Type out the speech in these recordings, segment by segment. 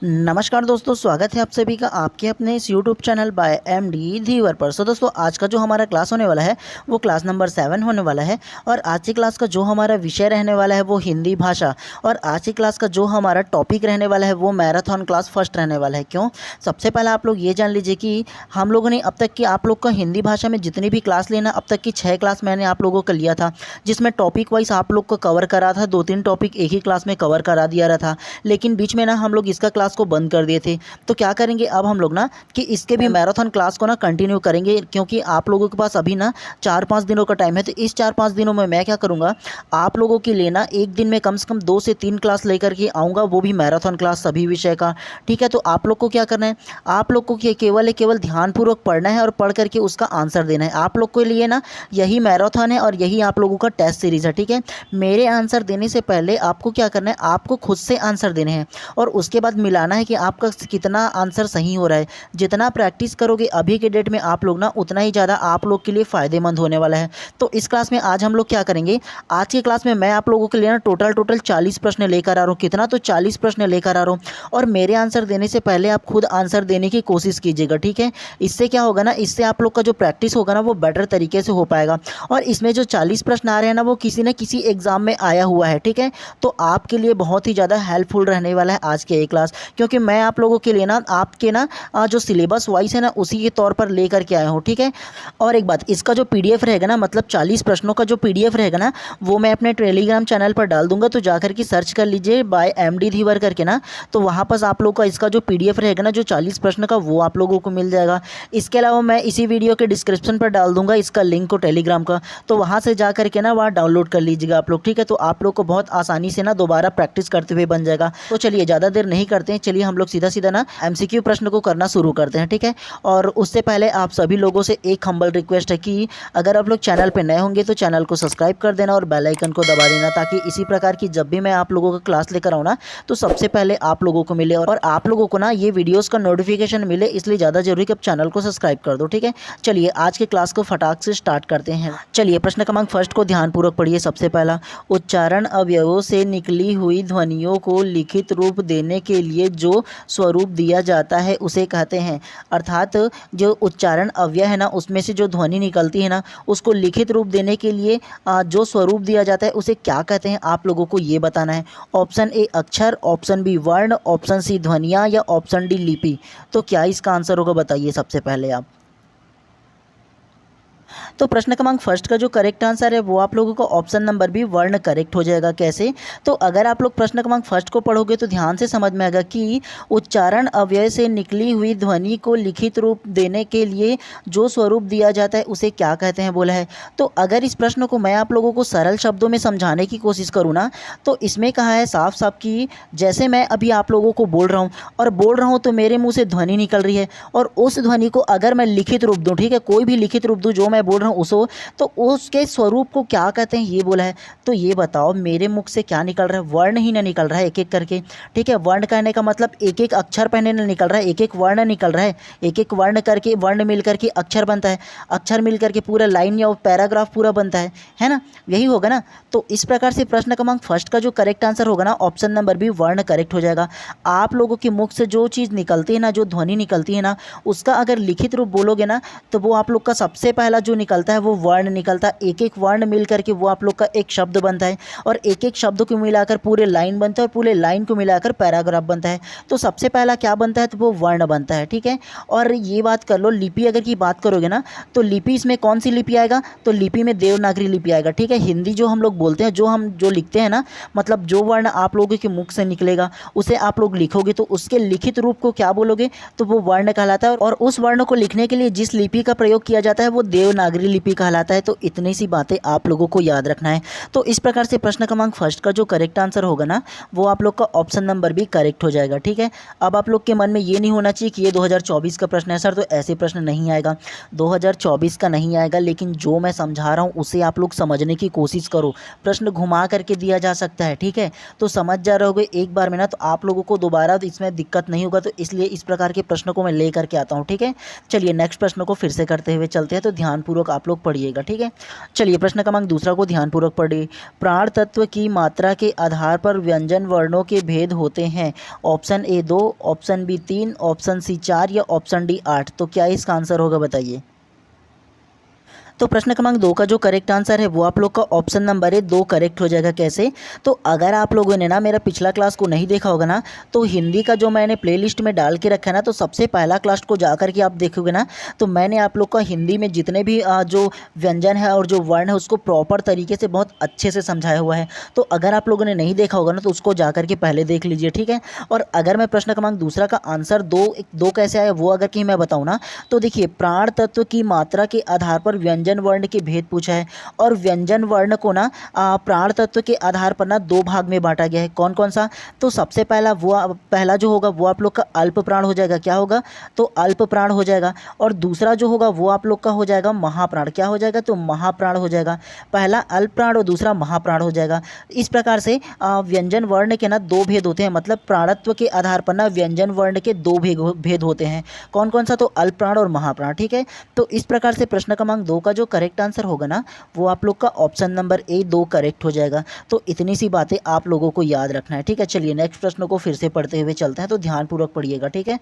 नमस्कार दोस्तों, स्वागत है आप सभी का आपके अपने इस यूट्यूब चैनल बाय एमडी धीवर पर। सो दोस्तों, आज का जो हमारा क्लास होने वाला है वो क्लास नंबर 7 होने वाला है। और आज की क्लास का जो हमारा विषय रहने वाला है वो हिंदी भाषा। और आज की क्लास का जो हमारा टॉपिक रहने वाला है वो मैराथन क्लास फर्स्ट रहने वाला है। क्यों? सबसे पहले आप लोग ये जान लीजिए कि हम लोगों ने अब तक की आप लोग का हिंदी भाषा में जितनी भी क्लास लेना, अब तक की 6 क्लास मैंने आप लोगों का लिया था, जिसमें टॉपिक वाइज आप लोग को कवर करा था। 2-3 टॉपिक एक ही क्लास में कवर करा दिया रहा था, लेकिन बीच में ना हम लोग इसका क्लास को बंद कर दिए थे। तो क्या करेंगे अब हम लोग ना कि इसके भी मैराथन क्लास को ना कंटिन्यू करेंगे, क्योंकि आप लोगों के पास अभी ना 4-5 दिनों का टाइम है। तो इस 4-5 दिनों में मैं क्या करूँगा, आप लोगों के लिए ना एक दिन में कम से कम 2 से 3 क्लास लेकर के आऊँगा, वो भी मैराथन क्लास सभी विषय का। ठीक है, तो आप लोग को क्या करना है, आप लोग को केवल ध्यानपूर्वक पढ़ना है और पढ़ करके उसका आंसर देना है। आप लोग के लिए ना यही मैराथन है और यही आप लोगों का टेस्ट सीरीज़ है। ठीक है, मेरे आंसर देने से पहले आपको क्या करना है, आपको खुद से आंसर देने हैं और उसके बाद मिलाना है कि आपका कितना आंसर सही हो रहा है। जितना प्रैक्टिस करोगे अभी के डेट में आप लोग ना, उतना ही ज़्यादा आप लोग के लिए फ़ायदेमंद होने वाला है। तो इस क्लास में आज हम लोग क्या करेंगे, आज की क्लास में मैं आप लोगों के लिए ना टोटल 40 प्रश्न लेकर आ रहा हूँ। कितना? तो 40 प्रश्न लेकर आ रहा हूँ। और मेरे आंसर देने से पहले आप खुद आंसर देने की कोशिश कीजिएगा। ठीक है, इससे क्या होगा ना, इससे आप लोग का जो प्रैक्टिस होगा ना वो बेटर तरीके से हो पाएगा। और इसमें जो 40 प्रश्न आ रहे हैं ना, वो किसी न किसी एग्ज़ाम में आया हुआ है। ठीक है, तो आपके लिए बहुत ही ज़्यादा हेल्पफुल रहने वाला है आज के ये क्लास, क्योंकि मैं आप लोगों के लिए ना आपके ना जो सिलेबस वाइज है ना उसी के तौर पर लेकर के आया हूँ। ठीक है, और एक बात, इसका जो पीडीएफ रहेगा ना, मतलब 40 प्रश्नों का जो पीडीएफ रहेगा ना, वो मैं अपने टेलीग्राम चैनल पर डाल दूंगा। तो जाकर के सर्च कर लीजिए बाय एमडी धीवर करके ना, तो वहाँ पर आप लोग का इसका जो पीडीएफ रहेगा ना, जो 40 प्रश्न का, वो आप लोगों को मिल जाएगा। इसके अलावा मैं इसी वीडियो के डिस्क्रिप्शन पर डाल दूंगा इसका लिंक को, टेलीग्राम का, तो वहाँ से जा करके ना वहाँ डाउनलोड कर लीजिएगा आप लोग। ठीक है, तो आप लोग को बहुत आसानी से ना दोबारा प्रैक्टिस करते हुए बन जाएगा। तो चलिए ज़्यादा देर नहीं करते हैं, चलिए हम लोग सीधा ना एमसीक्यू प्रश्न को करना शुरू करते हैं। ठीक है, और उससे पहले आप सभी लोगों से एक हम्बल रिक्वेस्ट है कि अगर आप लोग चैनल पे नए होंगे तो चैनल को सब्सक्राइब कर देना और बेल आइकन को दबा देना, ताकि इसी प्रकार की जब भी मैं आप लोगों का क्लास लेकर आऊँ ना, तो सबसे पहले आप लोगों को मिले और आप लोगों को ना ये वीडियोस का नोटिफिकेशन मिले। इसलिए ज़्यादा जरूरी कि आप चैनल को सब्सक्राइब कर दो। ठीक है, चलिए आज के क्लास को फटाक से स्टार्ट करते हैं। चलिए प्रश्न क्रमांक फर्स्ट को ध्यानपूर्वक पढ़िए। सबसे पहला, उच्चारण अवयवों से निकली हुई ध्वनियों को लिखित रूप देने के लिए जो स्वरूप दिया जाता है उसे कहते हैं। अर्थात जो उच्चारण अवयव है ना, उसमें से जो ध्वनि निकलती है ना, उसको लिखित रूप देने के लिए जो स्वरूप दिया जाता है उसे क्या कहते हैं, आप लोगों को ये बताना है। ऑप्शन ए अक्षर, ऑप्शन बी वर्ण, ऑप्शन सी ध्वनियाँ या ऑप्शन डी लिपि। तो क्या इसका आंसर होगा, बताइए सबसे पहले आप। तो प्रश्न क्रमांक फर्स्ट का जो करेक्ट आंसर है वो आप लोगों का ऑप्शन नंबर बी वर्ण करेक्ट हो जाएगा। कैसे? तो अगर आप लोग प्रश्न क्रमांक फर्स्ट को पढ़ोगे तो ध्यान से समझ में आएगा कि उच्चारण अव्यय से निकली हुई ध्वनि को लिखित रूप देने के लिए जो स्वरूप दिया जाता है उसे क्या कहते हैं बोला है। तो अगर इस प्रश्न को मैं आप लोगों को सरल शब्दों में समझाने की कोशिश करूँ ना, तो इसमें कहा है साफ साफ कि जैसे मैं अभी आप लोगों को बोल रहा हूँ तो मेरे मुँह से ध्वनि निकल रही है, और उस ध्वनि को अगर मैं लिखित रूप दूँ, ठीक है, कोई भी लिखित रूप दूँ जो मैं बोल रहा हूँ उसको, तो उसके स्वरूप को क्या कहते हैं ये बोला है। तो ये बताओ मेरे मुख से क्या निकल रहा है, वर्ण ही ना निकल रहा है एक एक करके। ठीक है, वर्ण कहने का मतलब एक एक अक्षर पहने ना निकल रहा है, एक एक वर्ण निकल रहा है। एक एक वर्ण करके, वर्ण मिल करके अक्षर बनता है, अक्षर मिल करके पूरा लाइन या पैराग्राफ पूरा बनता है ना, यही होगा ना। तो इस प्रकार से प्रश्न क्रमांक फर्स्ट का जो करेक्ट आंसर होगा ना, ऑप्शन नंबर बी वर्ण करेक्ट हो जाएगा। आप लोगों के मुख से जो चीज़ निकलती है ना, जो ध्वनि निकलती है ना, उसका अगर लिखित रूप बोलोगे ना, तो वो आप लोग का सबसे पहला जो निकलता है वो वर्ण निकलता है। एक एक वर्ण मिल करके वो आप लोग का एक शब्द बनता है, और एक एक शब्द को मिलाकर पूरे लाइन बनता है, और पूरे लाइन को मिलाकर पैराग्राफ बनता है। तो सबसे पहला क्या बनता है, तो वो वर्ण बनता है। ठीक है, और ये बात कर लो, लिपि अगर की बात करोगे ना, तो लिपि इसमें कौन सी लिपि आएगा, तो लिपि में देवनागरी लिपि आएगा। ठीक है, हिंदी जो हम लोग बोलते हैं, जो लिखते हैं ना, मतलब जो वर्ण आप लोगों के मुख से निकलेगा उसे आप लोग लिखोगे, तो उसके लिखित रूप को क्या बोलोगे, तो वो वर्ण कहलाता है। और उस वर्ण को लिखने के लिए जिस लिपि का प्रयोग किया जाता है वो देवनागरी लिपि कहलाता है। तो इतनी सी बातें आप लोगों को याद रखना है। तो इस प्रकार से प्रश्न क्रमांक फर्स्ट का जो करेक्ट आंसर होगा ना, वो आप लोग का ऑप्शन नंबर भी करेक्ट हो जाएगा। ठीक है, अब आप लोग के मन में ये नहीं होना चाहिए कि ये 2024 का प्रश्न है सर, तो ऐसे प्रश्न नहीं आएगा, 2024 का नहीं आएगा। लेकिन जो मैं समझा रहा हूँ उसे आप लोग समझने की कोशिश करो, प्रश्न घुमा करके दिया जा सकता है। ठीक है, तो समझ जा रहोगे एक बार में ना, तो आप लोगों को दोबारा तो इसमें दिक्कत नहीं होगा। तो इसलिए इस प्रकार के प्रश्नों को मैं ले करके आता हूँ। ठीक है, चलिए नेक्स्ट प्रश्न को फिर से करते हुए चलते हैं। तो ध्यान ध्यानपूर्वक आप लोग पढ़िएगा, ठीक है। चलिए प्रश्न क्रमांक दूसरा को ध्यानपूर्वक पढ़िए। प्राण तत्व की मात्रा के आधार पर व्यंजन वर्णों के भेद होते हैं। Option A 2, option B 3, option C 4 या ऑप्शन डी 8। तो क्या इसका आंसर होगा बताइए। तो प्रश्न क्रमांक 2 का जो करेक्ट आंसर है वो आप लोग का ऑप्शन नंबर 2 करेक्ट हो जाएगा। कैसे? तो अगर आप लोगों ने ना मेरा पिछला क्लास को नहीं देखा होगा ना, तो हिंदी का जो मैंने प्लेलिस्ट में डाल के रखा है ना, तो सबसे पहला क्लास को जाकर के आप देखोगे ना, तो मैंने आप लोग का हिंदी में जितने भी जो व्यंजन है और जो वर्ण है उसको प्रॉपर तरीके से बहुत अच्छे से समझाया हुआ है। तो अगर आप लोगों ने नहीं देखा होगा ना, तो उसको जा करके पहले देख लीजिए, ठीक है। और अगर मैं प्रश्न क्रमांक दूसरा का आंसर दो कैसे आया वो अगर कि मैं बताऊँ ना, तो देखिए प्राण तत्व की मात्रा के आधार पर व्यंजन वर्ण के भेद पूछा है, और व्यंजन वर्ण को ना प्राण तत्व के आधार पर ना 2 भाग में बांटा गया है। कौन कौन सा? तो सबसे पहला जो होगा वो आप लोग का अल्प प्राण हो जाएगा। क्या होगा? तो अल्प प्राण हो जाएगा। और दूसरा जो होगा वो आप लोग का हो जाएगा महाप्राण। क्या हो जाएगा? तो महाप्राण हो जाएगा। पहला अल्प प्राण और दूसरा महाप्राण हो जाएगा। इस प्रकार से व्यंजन वर्ण के ना 2 भेद होते हैं, मतलब प्राणत्व के आधार पर ना व्यंजन वर्ण के 2 भेद होते हैं। कौन कौन सा? तो अल्प प्राण और महाप्राण, ठीक है। तो इस प्रकार से प्रश्न क्रमांक 2 का जो करेक्ट आंसर होगा ना, वो आप लोग का ऑप्शन नंबर ए 2 करेक्ट हो जाएगा। तो इतनी सी बातें आप लोगों को याद रखना है, ठीक है। चलिए नेक्स्ट प्रश्न को फिर से पढ़ते हुए चलते हैं, तो ध्यानपूर्वक पढ़िएगा, ठीक है।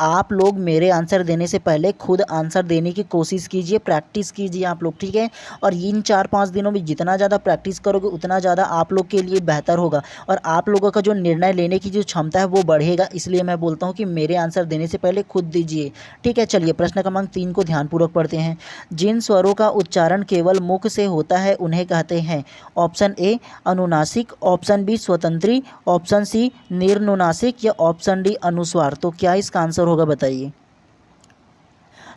आप लोग मेरे आंसर देने से पहले खुद आंसर देने की कोशिश कीजिए, प्रैक्टिस कीजिए आप लोग, ठीक है। और इन 4-5 दिनों में जितना ज़्यादा प्रैक्टिस करोगे उतना ज़्यादा आप लोग के लिए बेहतर होगा, और आप लोगों का जो निर्णय लेने की जो क्षमता है वो बढ़ेगा। इसलिए मैं बोलता हूँ कि मेरे आंसर देने से पहले खुद दीजिए, ठीक है। चलिए प्रश्न क्रमांक 3 को ध्यानपूर्वक पढ़ते हैं। जिन स्वरों का उच्चारण केवल मुख से होता है उन्हें कहते हैं। ऑप्शन ए अनुनासिक, ऑप्शन बी स्वतंत्री, ऑप्शन सी निर्नुनासिक या ऑप्शन डी अनुस्वार। तो क्या इसका आंसर होगा बताइए।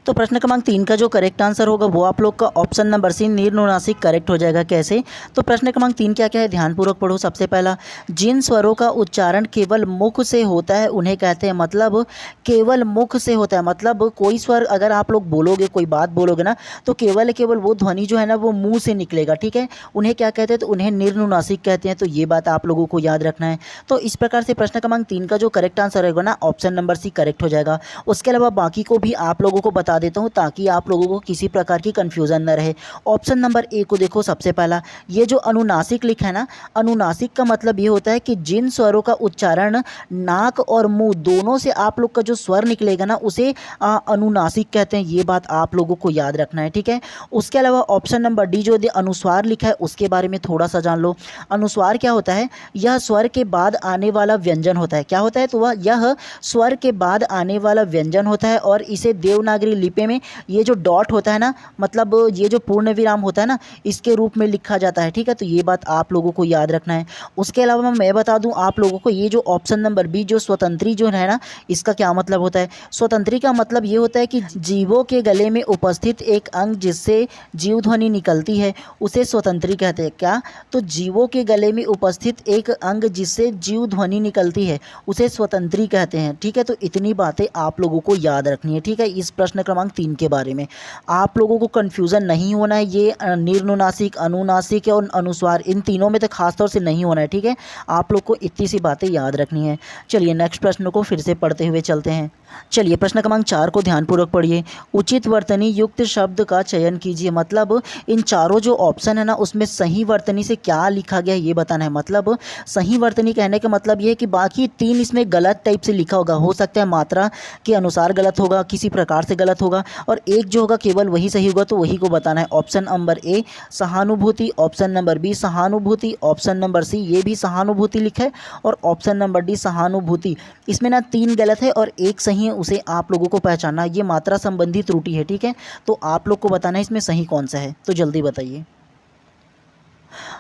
तो प्रश्न क्रमांक 3 का जो करेक्ट आंसर होगा वो आप लोग का ऑप्शन नंबर सी निर्नुनासिक करेक्ट हो जाएगा। कैसे? तो प्रश्न क्रमांक 3 क्या क्या है, ध्यानपूर्वक पढ़ो। सबसे पहला, जिन स्वरों का उच्चारण केवल मुख से होता है उन्हें कहते हैं। मतलब केवल मुख से होता है, मतलब कोई स्वर अगर आप लोग बोलोगे, कोई बात बोलोगे ना, तो केवल वो ध्वनि जो है ना वो मुंह से निकलेगा, ठीक है। उन्हें क्या कहते हैं? तो उन्हें निर्नुनासिक कहते हैं। तो ये बात आप लोगों को याद रखना है। तो इस प्रकार से प्रश्न क्रमांक 3 का जो करेक्ट आंसर होगा ना, ऑप्शन नंबर सी करेक्ट हो जाएगा। उसके अलावा बाकी को भी आप लोगों को बता देता हूं ताकि आप लोगों को किसी प्रकार की कंफ्यूजन न रहे। ऑप्शन नंबर ए को देखो। सबसे पहला ये जो अनुनासिक लिखा है ना, अनुनासिक का मतलब ये होता है कि जिन स्वरों का उच्चारण नाक और मुंह दोनों से आप लोग का जो स्वर निकलेगा ना उसे अनुनासिक कहते हैं। ये बात आप लोगों को याद रखना है, ठीक है। उसके अलावा ऑप्शन नंबर डी जो अनुस्वार लिखा है उसके बारे में थोड़ा सा जान लो। अनुस्वार क्या होता है? यह स्वर के बाद आने वाला व्यंजन होता है। क्या होता है? तो वह यह स्वर के बाद आने वाला व्यंजन होता है, और इसे देवनागरी लिपि में ये जो डॉट होता है ना, मतलब ये जो पूर्ण विराम होता है ना, इसके रूप में लिखा जाता है, ठीक है। तो ये बात आप लोगों को याद रखना है। उसके अलावा मैं बता दूं आप लोगों को, ये जो ऑप्शन नंबर बी जो स्वतंत्री जो है ना, इसका क्या मतलब होता है? स्वतंत्री का मतलब ये होता है कि जीवों के गले में उपस्थित एक अंग जिससे जीव ध्वनि निकलती है उसे स्वतंत्री कहते हैं। क्या? तो जीवों के गले में उपस्थित एक अंग जिससे जीव ध्वनि निकलती है उसे स्वतंत्री कहते हैं, ठीक है। तो इतनी बातें आप लोगों को याद रखनी है, ठीक है। इस प्रश्न क्रमांक 3 के बारे में आप लोगों को कंफ्यूजन नहीं होना है। ये निर्नुनासिक, अनुनासिक और अनुस्वार, इन तीनों में तो खासतौर से नहीं होना है, ठीक है। आप लोग को इतनी सी बातें याद रखनी है। चलिए नेक्स्ट प्रश्न को फिर से पढ़ते हुए चलते हैं। चलिए प्रश्न क्रमांक 4 को ध्यानपूर्वक पढ़िए। उचित वर्तनी युक्त शब्द का चयन कीजिए। मतलब इन चारों जो ऑप्शन है ना उसमें सही वर्तनी से क्या लिखा गया है ये बताना है। मतलब सही वर्तनी कहने का मतलब ये है कि बाकी 3 इसमें गलत टाइप से लिखा होगा। हो सकता है मात्रा के अनुसार गलत होगा, किसी प्रकार से गलत होगा, और एक जो होगा केवल वही सही होगा। तो वही को बताना है। ऑप्शन नंबर ए सहानुभूति, ऑप्शन नंबर बी सहानुभूति, ऑप्शन नंबर सी ये भी सहानुभूति लिखा है, और ऑप्शन नंबर डी सहानुभूति। इसमें ना 3 गलत है और एक सही है, उसे आप लोगों को पहचानना। ये मात्रा संबंधी त्रुटि है, ठीक है। तो आप लोग को बताना है इसमें सही कौन सा है, तो जल्दी बताइए।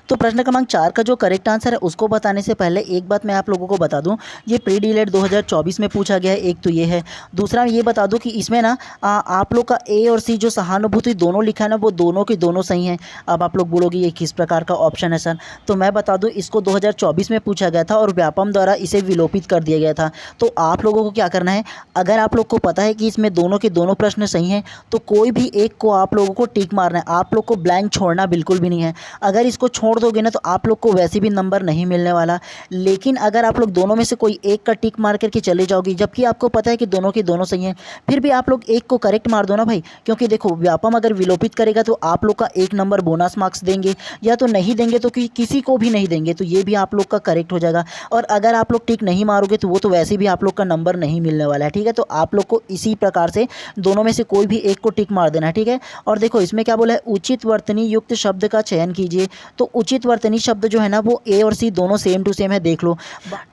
तो प्रश्न क्रमांक 4 का जो करेक्ट आंसर है उसको बताने से पहले एक बात मैं आप लोगों को बता दूं, ये प्री डीलेट 2024 में पूछा गया है। एक तो ये है, दूसरा ये बता दूं कि इसमें ना आप लोग का ए और सी जो सहानुभूति दोनों लिखा है ना वो दोनों के दोनों सही हैं। अब आप लोग बोलोगे ये किस प्रकार का ऑप्शन है सर, तो मैं बता दूँ इसको 2024 में पूछा गया था और व्यापम द्वारा इसे विलोपित कर दिया गया था। तो आप लोगों को क्या करना है, अगर आप लोग को पता है कि इसमें दोनों के दोनों प्रश्न सही हैं तो कोई भी एक को आप लोगों को टिक मारना है। आप लोग को ब्लैंक छोड़ना बिल्कुल भी नहीं है। अगर इसको छोड़ छोड़ दोगे ना तो आप लोग को वैसे भी नंबर नहीं मिलने वाला। लेकिन अगर आप लोग दोनों में से कोई एक का टिक मार करके चले जाओगे, जबकि आपको पता है कि दोनों के दोनों सही हैं, फिर भी आप लोग एक को करेक्ट मार दो ना भाई, क्योंकि देखो व्यापम अगर विलोपित करेगा तो आप लोग का 1 नंबर बोनस मार्क्स देंगे, या तो नहीं देंगे तो किसी को भी नहीं देंगे, तो ये भी आप लोग का करेक्ट हो जाएगा। और अगर आप लोग टिक नहीं मारोगे तो वो तो वैसे भी आप लोग का नंबर नहीं मिलने वाला है, ठीक है। तो आप लोग को इसी प्रकार से दोनों में से कोई भी एक को टिक मार देना है, ठीक है। और देखो इसमें क्या बोला है, उचित वर्तनी युक्त शब्द का चयन कीजिए। तो उचित वर्तनी शब्द जो है ना वो ए और सी दोनों सेम टू सेम है, देख लो,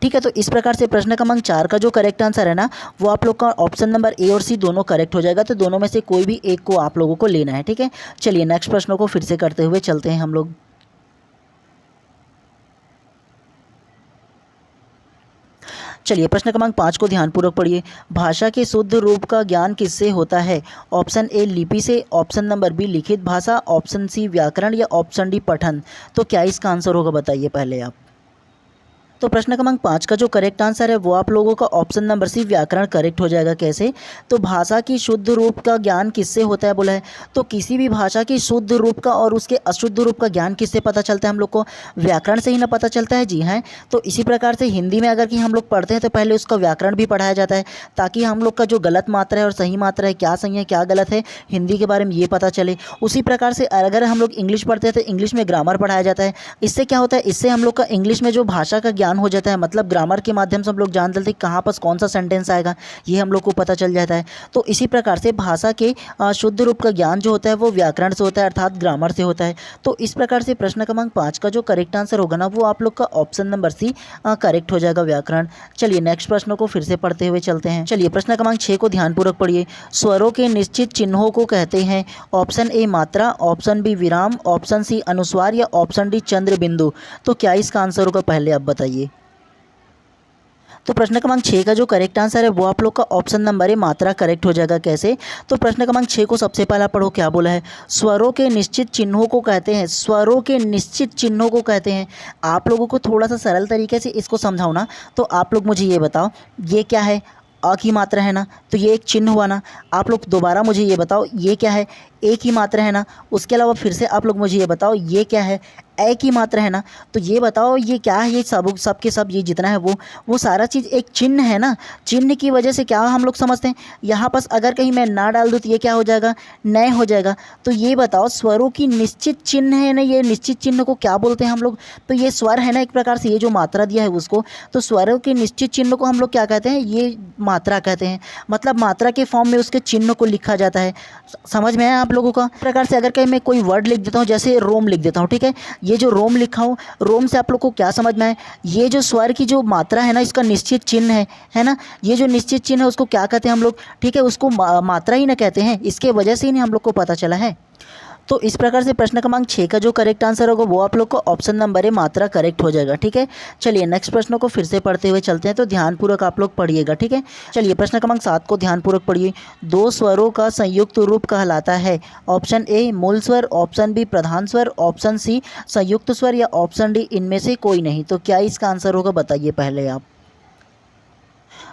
ठीक है। तो इस प्रकार से प्रश्न क्रमांक 4 का जो करेक्ट आंसर है ना वो आप लोग का ऑप्शन नंबर ए और सी दोनों करेक्ट हो जाएगा। तो दोनों में से कोई भी एक को आप लोगों को लेना है, ठीक है। चलिए नेक्स्ट प्रश्नों को फिर से करते हुए चलते हैं हम लोग। चलिए प्रश्न क्रमांक 5 को ध्यानपूर्वक पढ़िए। भाषा के शुद्ध रूप का ज्ञान किससे होता है? ऑप्शन ए लिपि से, ऑप्शन नंबर बी लिखित भाषा, ऑप्शन सी व्याकरण, या ऑप्शन डी पठन। तो क्या इसका आंसर होगा बताइए पहले आप। तो प्रश्न क्रमांक 5 का जो करेक्ट आंसर है वो आप लोगों का ऑप्शन नंबर सी व्याकरण करेक्ट हो जाएगा। कैसे? तो भाषा की शुद्ध रूप का ज्ञान किससे होता है बोला है, तो किसी भी भाषा की शुद्ध रूप का और उसके अशुद्ध रूप का ज्ञान किससे पता चलता है हम लोग को? व्याकरण से ही ना पता चलता है। जी हाँ, तो इसी प्रकार से हिंदी में अगर कि हम लोग पढ़ते हैं तो पहले उसका व्याकरण भी पढ़ाया जाता है, ताकि हम लोग का जो गलत मात्रा है और सही मात्रा है, क्या सही है क्या गलत है, हिंदी के बारे में ये पता चले। उसी प्रकार से अगर हम लोग इंग्लिश पढ़ते हैं तो इंग्लिश में ग्रामर पढ़ाया जाता है। इससे क्या होता है, इससे हम लोग का इंग्लिश में जो भाषा का ज्ञान हो जाता है, मतलब ग्रामर के माध्यम से हम लोग जान लेते हैं कहाँ पर कौन सा सेंटेंस आएगा, ये हम लोग को पता चल जाता है। तो इसी प्रकार से भाषा के शुद्ध रूप का ज्ञान जो होता है वो व्याकरण से होता है, अर्थात ग्रामर से होता है। तो इस प्रकार से प्रश्न क्रमांक 5 का जो करेक्ट आंसर होगा ना वो आप लोग का ऑप्शन नंबर सी करेक्ट हो जाएगा, व्याकरण। चलिए नेक्स्ट प्रश्न को फिर से पढ़ते हुए चलते हैं। चलिए प्रश्न क्रमांक 6 को ध्यानपूर्वक पढ़िए। स्वरों के निश्चित चिन्हों को कहते हैं? ऑप्शन ए मात्रा, ऑप्शन बी विराम, ऑप्शन सी अनुस्वार, या ऑप्शन डी चंद्र बिंदु। तो क्या इसका आंसर होगा पहले आप बताइए। तो प्रश्न क्रमांक 6 का जो करेक्ट आंसर है वो आप लोग का ऑप्शन नंबर ए मात्रा करेक्ट हो जाएगा। कैसे? तो प्रश्न क्रमांक 6 को सबसे पहला पढ़ो, क्या बोला है, स्वरों के निश्चित चिन्हों को कहते हैं। स्वरों के निश्चित चिन्हों को कहते हैं। आप लोगों को थोड़ा सा सरल तरीके से इसको समझाओ ना, तो आप लोग मुझे ये बताओ ये क्या है? अ की मात्रा है ना, तो ये एक चिन्ह हुआ ना। आप लोग दोबारा मुझे ये बताओ ये क्या है? ए की मात्रा है ना। उसके अलावा फिर से आप लोग मुझे ये बताओ ये क्या है? ए की मात्रा है ना। तो ये बताओ ये क्या है? ये सब के सब ये जितना है वो सारा चीज़ एक चिन्ह है ना। चिन्ह की वजह से क्या हम लोग समझते हैं, यहाँ पर अगर कहीं मैं ना डाल दूँ तो ये क्या हो जाएगा? नए हो जाएगा। तो ये बताओ स्वरों की निश्चित चिन्ह है ना, ये निश्चित चिन्ह को क्या बोलते हैं हम लोग? तो ये स्वर है ना एक प्रकार से, ये जो मात्रा दिया है उसको, तो स्वरों के निश्चित चिन्ह को हम लोग क्या कहते हैं? ये मात्रा कहते हैं। मतलब मात्रा के फॉर्म में उसके चिन्ह को लिखा जाता है। समझ में आया आप लोगों का? प्रकार से अगर कहीं मैं कोई वर्ड लिख देता हूँ, जैसे रोम लिख देता हूँ, ठीक है, ये जो रोम लिखा हूँ, रोम से आप लोग को क्या समझ में आए, ये जो स्वर की जो मात्रा है ना इसका निश्चित चिन्ह है ना। ये जो निश्चित चिन्ह है उसको क्या कहते हैं हम लोग? ठीक है, उसको मात्रा ही ना कहते हैं। इसके वजह से ही नहीं हम लोग को पता चला है। तो इस प्रकार से प्रश्न क्रमांक 6 का जो करेक्ट आंसर होगा वो आप लोग को ऑप्शन नंबर ए मात्रा करेक्ट हो जाएगा। ठीक है, चलिए नेक्स्ट प्रश्न को फिर से पढ़ते हुए चलते हैं, तो ध्यानपूर्वक आप लोग पढ़िएगा। ठीक है, चलिए प्रश्न क्रमांक 7 को ध्यानपूर्वक पढ़िए। दो स्वरों का संयुक्त रूप कहलाता है? ऑप्शन ए मूल स्वर, ऑप्शन बी प्रधान स्वर, ऑप्शन सी संयुक्त स्वर, या ऑप्शन डी इनमें से कोई नहीं। तो क्या इसका आंसर होगा बताइए पहले आप।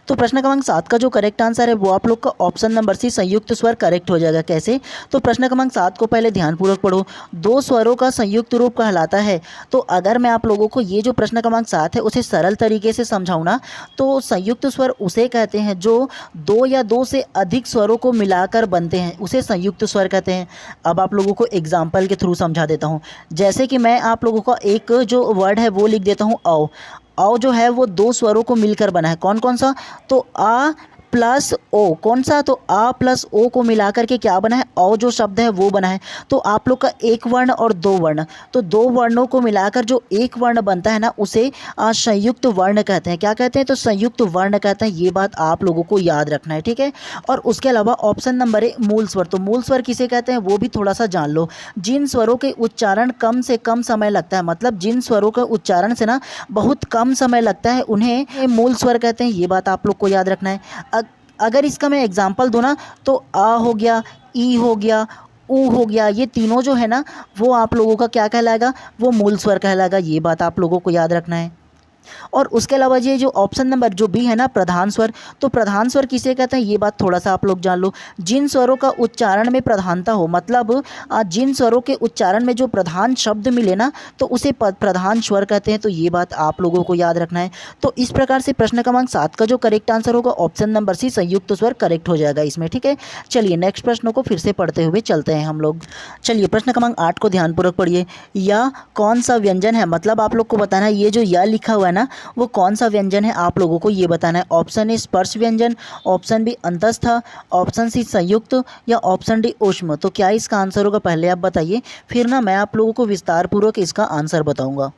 तो प्रश्न क्रमांक 7 का जो करेक्ट आंसर है वो आप लोग का ऑप्शन नंबर सी संयुक्त स्वर करेक्ट हो जाएगा। कैसे? तो प्रश्न क्रमांक 7 को पहले ध्यानपूर्वक पढ़ो। दो स्वरों का संयुक्त रूप कहलाता है। तो अगर मैं आप लोगों को ये जो प्रश्न क्रमांक 7 है उसे सरल तरीके से समझाऊँ ना, तो संयुक्त स्वर उसे कहते हैं जो दो या दो से अधिक स्वरों को मिलाकर बनते हैं, उसे संयुक्त स्वर कहते हैं। अब आप लोगों को एग्जाम्पल के थ्रू समझा देता हूँ। जैसे कि मैं आप लोगों का एक जो वर्ड है वो लिख देता हूँ औ। औ जो है वो दो स्वरों को मिलकर बना है। कौन कौन सा? तो आ प्लस ओ। कौन सा? तो आ प्लस ओ को मिलाकर के क्या बना है? औ जो शब्द है वो बना है। तो आप लोग का एक वर्ण और दो वर्ण, तो दो वर्णों को मिलाकर जो एक वर्ण बनता है ना उसे संयुक्त वर्ण कहते हैं। क्या कहते हैं? तो संयुक्त वर्ण कहते हैं। ये बात आप लोगों को याद रखना है। ठीक है, और उसके अलावा ऑप्शन नंबर ए मूल स्वर। तो मूल स्वर किसे कहते हैं वो भी थोड़ा सा जान लो। जिन स्वरों के उच्चारण कम से कम समय लगता है, मतलब जिन स्वरों के उच्चारण से ना बहुत कम समय लगता है, उन्हें मूल स्वर कहते हैं। ये बात आप लोग को याद रखना है। अगर इसका मैं एग्जांपल दूँ ना, तो आ हो गया, ई हो गया, ऊ हो गया, ये तीनों जो है ना वो आप लोगों का क्या कहलाएगा? वो मूल स्वर कहलाएगा। ये बात आप लोगों को याद रखना है। और उसके अलावा ये जो ऑप्शन नंबर जो बी है ना, प्रधान स्वर, तो प्रधान स्वर किसे कहते हैं ये बात थोड़ा सा आप लोग जान लो। जिन स्वरों का उच्चारण में प्रधानता हो, मतलब जिन स्वरों के उच्चारण में जो प्रधान शब्द मिले ना, तो उसे प्रधान स्वर कहते हैं। तो ये बात आप लोगों को याद रखना है। तो इस प्रकार से प्रश्न क्रमांक 7 का जो करेक्ट आंसर होगा ऑप्शन नंबर सी, संयुक्त स्वर करेक्ट हो जाएगा इसमें। ठीक है, चलिए नेक्स्ट प्रश्न को फिर से पढ़ते हुए चलते हैं हम लोग। चलिए प्रश्न क्रमांक 8 को ध्यानपूर्वक पढ़िए। या कौन सा व्यंजन है, मतलब आप लोग को बताना है ये जो या लिखा हुआ है ना, वो कौन सा व्यंजन है आप लोगों को ये बताना है। ऑप्शन ए स्पर्श व्यंजन, ऑप्शन बी अंतस्थ, ऑप्शन सी संयुक्त, या ऑप्शन डी ऊष्म। तो क्या इसका आंसर होगा पहले आप बताइए, फिर ना मैं आप लोगों को विस्तार पूर्वक इसका आंसर बताऊंगा।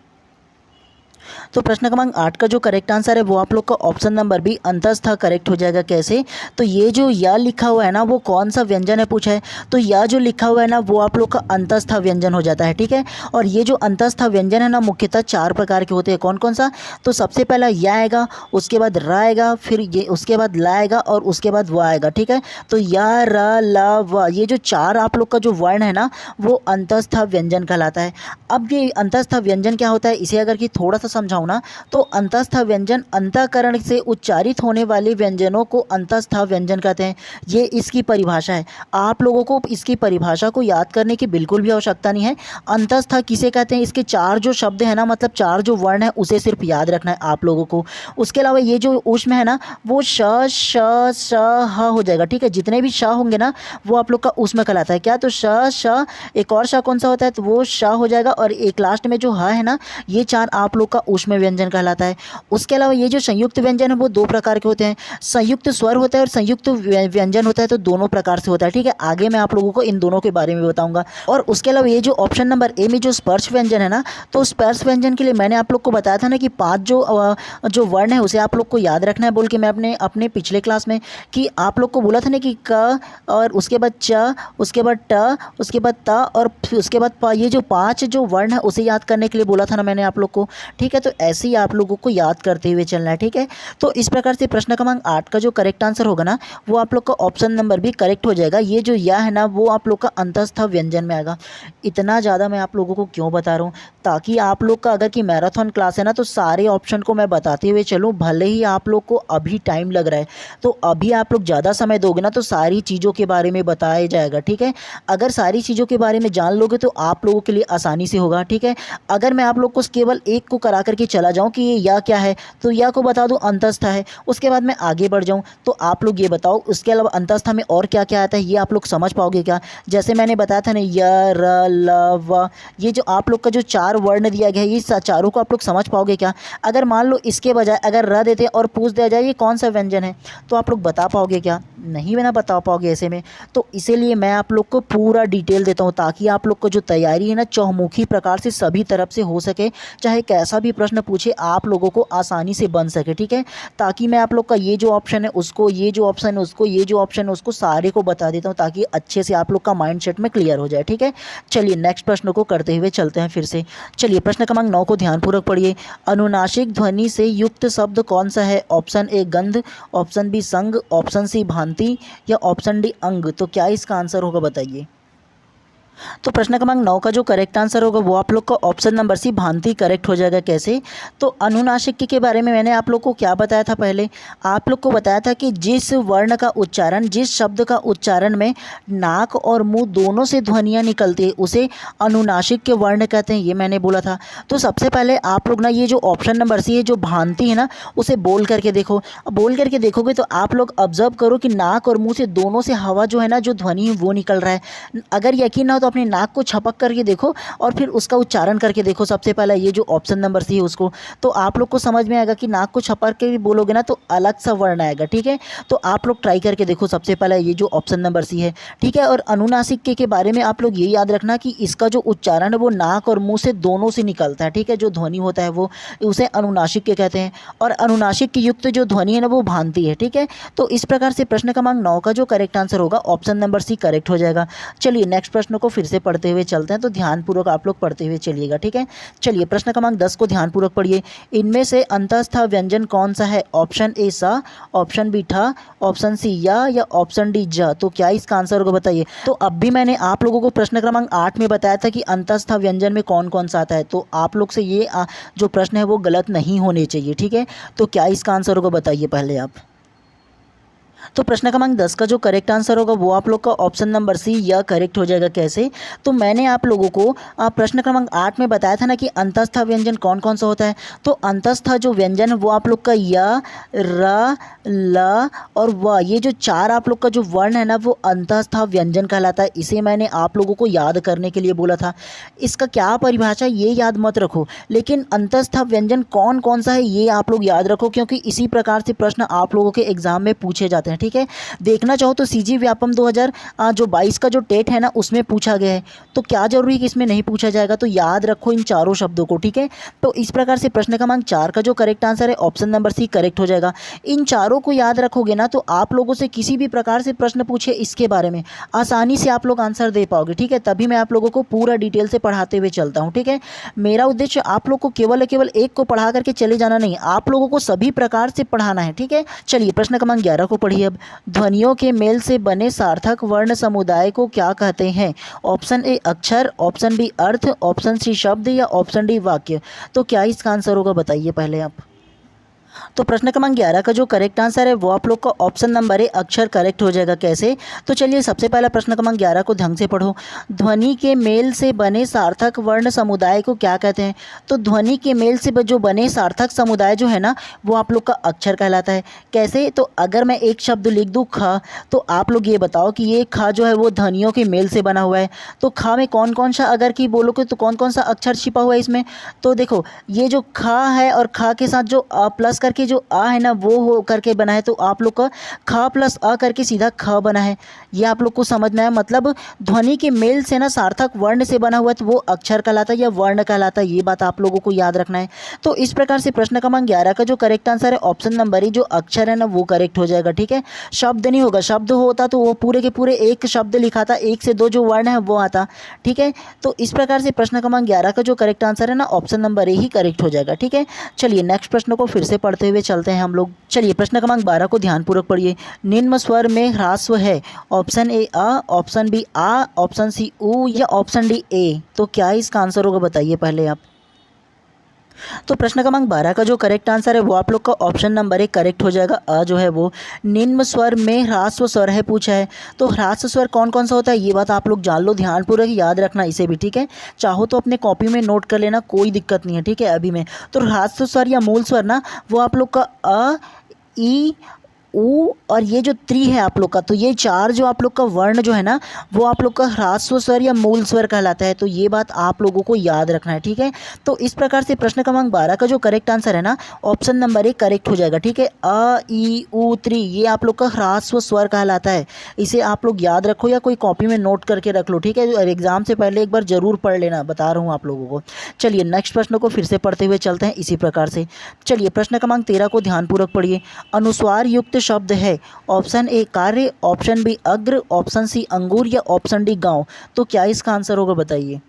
तो प्रश्न क्रमांक 8 का जो करेक्ट आंसर है वो आप लोग का ऑप्शन नंबर बी अंतस्थ करेक्ट हो जाएगा। कैसे, तो ये जो या लिखा हुआ है ना वो कौन सा व्यंजन है पूछा है, तो या जो लिखा हुआ है ना वो आप लोग का अंतस्थ व्यंजन हो जाता है। ठीक है, और ये जो अंतस्थ व्यंजन है ना मुख्यतः 4 प्रकार के होते हैं। कौन कौन सा, तो सबसे पहला या आएगा, उसके बाद र आएगा, फिर ये उसके बाद ला आएगा, और उसके बाद व आएगा। ठीक है, तो या र ला व, ये जो 4 आप लोग का जो वर्ण है ना वो अंतस्थ व्यंजन कहलाता है। अब ये अंतस्थ व्यंजन क्या होता है, इसे अगर कि थोड़ा सा समझाऊँ ना, तो अंतस्थ व्यंजन अंतःकरण से उच्चारित होने वाले व्यंजनों को अंतस्थ व्यंजन कहते हैं। ये इसकी परिभाषा है। आप लोगों को इसकी परिभाषा को याद करने की बिल्कुल भी आवश्यकता नहीं है। अंतस्थ किसे कहते हैं, इसके 4 जो शब्द हैं ना, मतलब 4 जो वर्ण है उसे सिर्फ याद रखना है आप लोगों को। उसके अलावा ये जो ऊष्म है ना वो श श श ह हो जाएगा। ठीक है, जितने भी श होंगे ना वो आप लोग का ऊष्म कहलाता है। क्या, तो श श, एक और श कौन सा होता है, तो वो श हो जाएगा, और एक लास्ट में जो ह है ना, ये 4 आप लोग का ऊष्म व्यंजन कहलाता है। उसके अलावा ये जो संयुक्त व्यंजन है वो 2 प्रकार के होते हैं, संयुक्त स्वर होता है और संयुक्त व्यंजन होता है। तो दोनों प्रकार से होता है। ठीक है, आगे मैं आप लोगों को इन दोनों के बारे में बताऊंगा। और उसके अलावा ये जो ऑप्शन नंबर ए में जो स्पर्श व्यंजन है ना, तो स्पर्श व्यंजन के लिए मैंने आप लोग को बताया था ना कि 5 जो वर्ण है उसे आप लोग को याद रखना है, बोल के मैं अपने पिछले क्लास में कि आप लोग को बोला था ना कि क, और उसके बाद च, उसके बाद ट, उसके बाद त, और फिर उसके बाद प। ये जो 5 जो वर्ण है उसे याद करने के लिए बोला था ना मैंने आप लोग को। ठीक है, तो ऐसे ही आप लोगों को याद करते हुए चलना है। ठीक है, तो इस प्रकार से प्रश्न क्रमांक 8 का जो करेक्ट आंसर होगा ना वो आप लोग का ऑप्शन नंबर भी करेक्ट हो जाएगा। ये जो या है ना वो आप लोग का अंतस्थ व्यंजन में आएगा। इतना ज़्यादा मैं आप लोगों को क्यों बता रहा हूँ, ताकि आप लोग का अगर कि मैराथन क्लास है ना तो सारे ऑप्शन को मैं बताते हुए चलूँ। भले ही आप लोग को अभी टाइम लग रहा है, तो अभी आप लोग ज़्यादा समय दोगे ना तो सारी चीज़ों के बारे में बताया जाएगा। ठीक है, अगर सारी चीज़ों के बारे में जान लोगे तो आप लोगों के लिए आसानी से होगा। ठीक है, अगर मैं आप लोग को केवल एक को करा करके चला जाऊँ कि ये या क्या है, तो या को बता दूं अंतस्थ है, उसके बाद मैं आगे बढ़ जाऊं तो आप लोग ये बताओ उसके अलावा अंतस्थ में और क्या क्या आता है, ये आप लोग समझ पाओगे क्या। जैसे मैंने बताया था ना य र ल व, ये जो आप लोग का जो 4 वर्ण दिया गया है ये चारों को आप लोग समझ पाओगे क्या। अगर मान लो इसके बजाय अगर र देते और पूछ दिया जाए ये कौन सा व्यंजन है, तो आप लोग बता पाओगे क्या, नहीं बना बता पाओगे ऐसे में। तो इसीलिए मैं आप लोग को पूरा डिटेल देता हूँ ताकि आप लोग को जो तैयारी है ना चौमुखी प्रकार से सभी तरफ से हो सके, चाहे कैसा भी प्रश्न पूछे आप लोगों को आसानी से बन सके। ठीक है, ताकि मैं आप लोग का ये जो ऑप्शन है उसको, ये जो ऑप्शन है उसको, ये जो ऑप्शन है उसको सारे को बता देता हूँ ताकि अच्छे से आप लोग का माइंडसेट में क्लियर हो जाए। ठीक है, चलिए नेक्स्ट प्रश्न को करते हुए चलते हैं फिर से। चलिए प्रश्न क्रमांक 9 को ध्यानपूर्वक पढ़िए। अनुनासिक ध्वनि से युक्त शब्द कौन सा है, ऑप्शन ए गंध, ऑप्शन बी संग, ऑप्शन सी भांति, या ऑप्शन डी अंग। तो क्या इसका आंसर होगा बताइए। तो प्रश्न क्रमांक 9 का जो करेक्ट आंसर होगा वो आप लोग का ऑप्शन नंबर सी भांति करेक्ट हो जाएगा। कैसे, तो अनुनासिक के बारे में मैंने आप लोग को क्या बताया था, पहले आप लोग को बताया था कि जिस वर्ण का उच्चारण, जिस शब्द का उच्चारण में नाक और मुंह दोनों से ध्वनियाँ निकलती है उसे अनुनासिक के वर्ण कहते हैं, ये मैंने बोला था। तो सबसे पहले आप लोग ना ये जो ऑप्शन नंबर सी है जो भांति है ना उसे बोल करके देखो। बोल करके देखोगे तो आप लोग ऑब्जर्व करो कि नाक और मुँह से दोनों से हवा जो है ना, जो ध्वनि है वो निकल रहा है। अगर यकीन ना हो तो अपने नाक को छपक करके देखो और फिर उसका उच्चारण करके देखो। सबसे पहला ये जो ऑप्शन नंबर सी है उसको, तो आप लोग को समझ में आएगा कि नाक को छपक के भी बोलोगे ना तो अलग सा वर्ण आएगा। ठीक है, तो आप लोग ट्राई करके देखो। सबसे पहला ये जो ऑप्शन नंबर सी है। ठीक है, और अनुनासिक के बारे में आप लोग ये याद रखना कि इसका जो उच्चारण है वो नाक और मुंह से दोनों से निकलता है। ठीक है, जो ध्वनि होता है वो उसे अनुनासिक के कहते हैं, और अनुनासिक युक्त जो ध्वनि है ना वो भांति है। ठीक है, तो इस प्रकार से प्रश्न क्रमांक 9 का जो करेक्ट आंसर होगा ऑप्शन नंबर सी करेक्ट हो जाएगा। चलिए नेक्स्ट प्रश्न को फिर से पढ़ते हुए चलते हैं, तो ध्यानपूर्वक आप लोग पढ़ते हुए चलिएगा, ठीक है। चलिए प्रश्न क्रमांक 10 को ध्यानपूर्वक पढ़िए। इनमें से अंतस्थ व्यंजन कौन सा है? ऑप्शन ए सा, ऑप्शन बी ठा, ऑप्शन सी या ऑप्शन डी ज। तो क्या इसका आंसर होगा बताइए। तो अब भी मैंने आप लोगों को प्रश्न क्रमांक 8 में बताया था कि अंतस्थ व्यंजन में कौन कौन सा आता है, तो आप लोग से ये जो प्रश्न है वो गलत नहीं होने चाहिए, ठीक है। तो क्या इसका आंसर होगा बताइए पहले आप। तो प्रश्न क्रमांक 10 का जो करेक्ट आंसर होगा वो आप लोग का ऑप्शन नंबर सी या करेक्ट हो जाएगा। कैसे? तो मैंने आप लोगों को प्रश्न क्रमांक 8 में बताया था ना कि अंतस्थ व्यंजन कौन कौन सा होता है। तो अंतस्थ जो व्यंजन है वो आप लोग का य, र, ल और व, ये जो चार आप लोग का जो वर्ण है ना वो अंतस्थ व्यंजन कहलाता है। इसे मैंने आप लोगों को याद करने के लिए बोला था। इसका क्या परिभाषा ये याद मत रखो, लेकिन अंतस्थ व्यंजन कौन कौन सा है ये आप लोग याद रखो, क्योंकि इसी प्रकार से प्रश्न आप लोगों के एग्जाम में पूछे जाते हैं, ठीक है। देखना चाहो तो सीजी व्यापम 2022 का जो टेट है ना उसमें पूछा गया है, तो क्या जरूरी है कि इसमें नहीं पूछा जाएगा। तो याद रखो इन चारों शब्दों को, ठीक है। तो इस प्रकार से प्रश्न क्रमांक 4 का जो करेक्ट आंसर है ऑप्शन नंबर सी करेक्ट हो जाएगा। इन चारों को याद रखोगे ना तो आप लोगों से किसी भी प्रकार से प्रश्न पूछे इसके बारे में आसानी से आप लोग आंसर दे पाओगे, ठीक है। तभी मैं आप लोगों को पूरा डिटेल से पढ़ाते हुए चलता हूँ, ठीक है। मेरा उद्देश्य आप लोग को केवल एक को पढ़ा करके चले जाना नहीं, आप लोगों को सभी प्रकार से पढ़ाना है, ठीक है। चलिए प्रश्न क्रमांक 11 को पढ़िए अब। ध्वनियों के मेल से बने सार्थक वर्ण समुदाय को क्या कहते हैं? ऑप्शन ए अक्षर, ऑप्शन बी अर्थ, ऑप्शन सी शब्द या ऑप्शन डी वाक्य। तो क्या इसका आंसर होगा बताइए पहले आप। तो प्रश्न क्रमांक 11 का जो करेक्ट आंसर है वो आप लोग का ऑप्शन नंबर ए अक्षर करेक्ट हो जाएगा। कैसे? तो चलिए सबसे पहला प्रश्न क्रमांक 11 को ढंग से पढ़ो। ध्वनि के मेल से बने सार्थक वर्ण समुदाय को क्या कहते हैं? तो ध्वनि के मेल से जो बने सार्थक समुदाय जो है ना वो आप लोग का अक्षर कहलाता है। कैसे? तो अगर मैं एक शब्द लिख दूँ ख, तो आप लोग ये बताओ कि ये ख जो है वो ध्वनियों के मेल से बना हुआ है। तो ख में कौन कौन सा अगर की बोलोगे तो कौन कौन सा अक्षर छिपा हुआ है इसमें? तो देखो ये जो ख है और ख के साथ जो प्लस करके जो आ है ना वो हो करके बना है, तो आप लोग का ख प्लस अ करके सीधा ख बना है। ये आप लोग को समझना है। मतलब ध्वनि के मेल से ना सार्थक वर्ण से बना हुआ है तो वो अक्षर कहलाता है या वर्ण कहलाता है, ये बात आप लोगों को याद रखना है। तो इस प्रकार से प्रश्न क्रमांक 11 का जो करेक्ट आंसर है ऑप्शन नंबर ए जो अक्षर है ना वो करेक्ट हो जाएगा, ठीक है। शब्द नहीं होगा, शब्द होता तो वो पूरे के पूरे एक शब्द लिखा था, एक से दो जो वर्ण है वो आता, ठीक है। तो इस प्रकार से प्रश्न क्रमांक 11 का जो करेक्ट आंसर है ना option number A he correct हो जाएगा, ठीक है। चलिए नेक्स्ट प्रश्न को फिर से पढ़ते हुए चलते हैं हम लोग। चलिए प्रश्न क्रमांक 12 को ध्यानपूर्वक पढ़िए। निम्न स्वर में ह्रास्व है? ऑप्शन ए अ, ऑप्शन बी आ, ऑप्शन सी उ या ऑप्शन डी ए। तो क्या इसका आंसर होगा बताइए पहले आप। तो प्रश्न क्रमांक 12 का जो करेक्ट आंसर है वो आप लोग का ऑप्शन नंबर 1 करेक्ट हो जाएगा। अ जो है वो निम्न स्वर में ह्रास्व स्वर है पूछा है। तो ह्रास्व स्वर कौन कौन सा होता है ये बात आप लोग जान लो, ध्यानपूर्वक याद रखना इसे भी, ठीक है। चाहो तो अपने कॉपी में नोट कर लेना, कोई दिक्कत नहीं है, ठीक है। अभी में तो ह्रास्व स्वर या मूल स्वर ना वो आप लोग का अ, ई, ऊ और ये जो त्रि है आप लोग का, तो ये चार जो आप लोग का वर्ण जो है ना वो आप लोग का ह्रास्व स्वर या मूल स्वर कहलाता है। तो ये बात आप लोगों को याद रखना है, ठीक है। तो इस प्रकार से प्रश्न क्रमांक 12 का जो करेक्ट आंसर है ना ऑप्शन नंबर 1 करेक्ट हो जाएगा, ठीक है। अ, ई, ऊ, त्रि ये आप लोग का ह्रास्व स्वर कहलाता है। इसे आप लोग याद रखो या कोई कॉपी में नोट करके रख लो, ठीक है। और एग्जाम से पहले एक बार जरूर पढ़ लेना, बता रहा हूँ आप लोगों को। चलिए नेक्स्ट प्रश्न को फिर से पढ़ते हुए चलते हैं इसी प्रकार से। चलिए प्रश्न क्रमांक 13 को ध्यानपूर्वक पढ़िए। अनुस्वार युक्त शब्द है। ऑप्शन ए कार्य, ऑप्शन बी अग्र, ऑप्शन सी अंगूर या ऑप्शन डी गांव। तो क्या इसका आंसर होगा बताइए।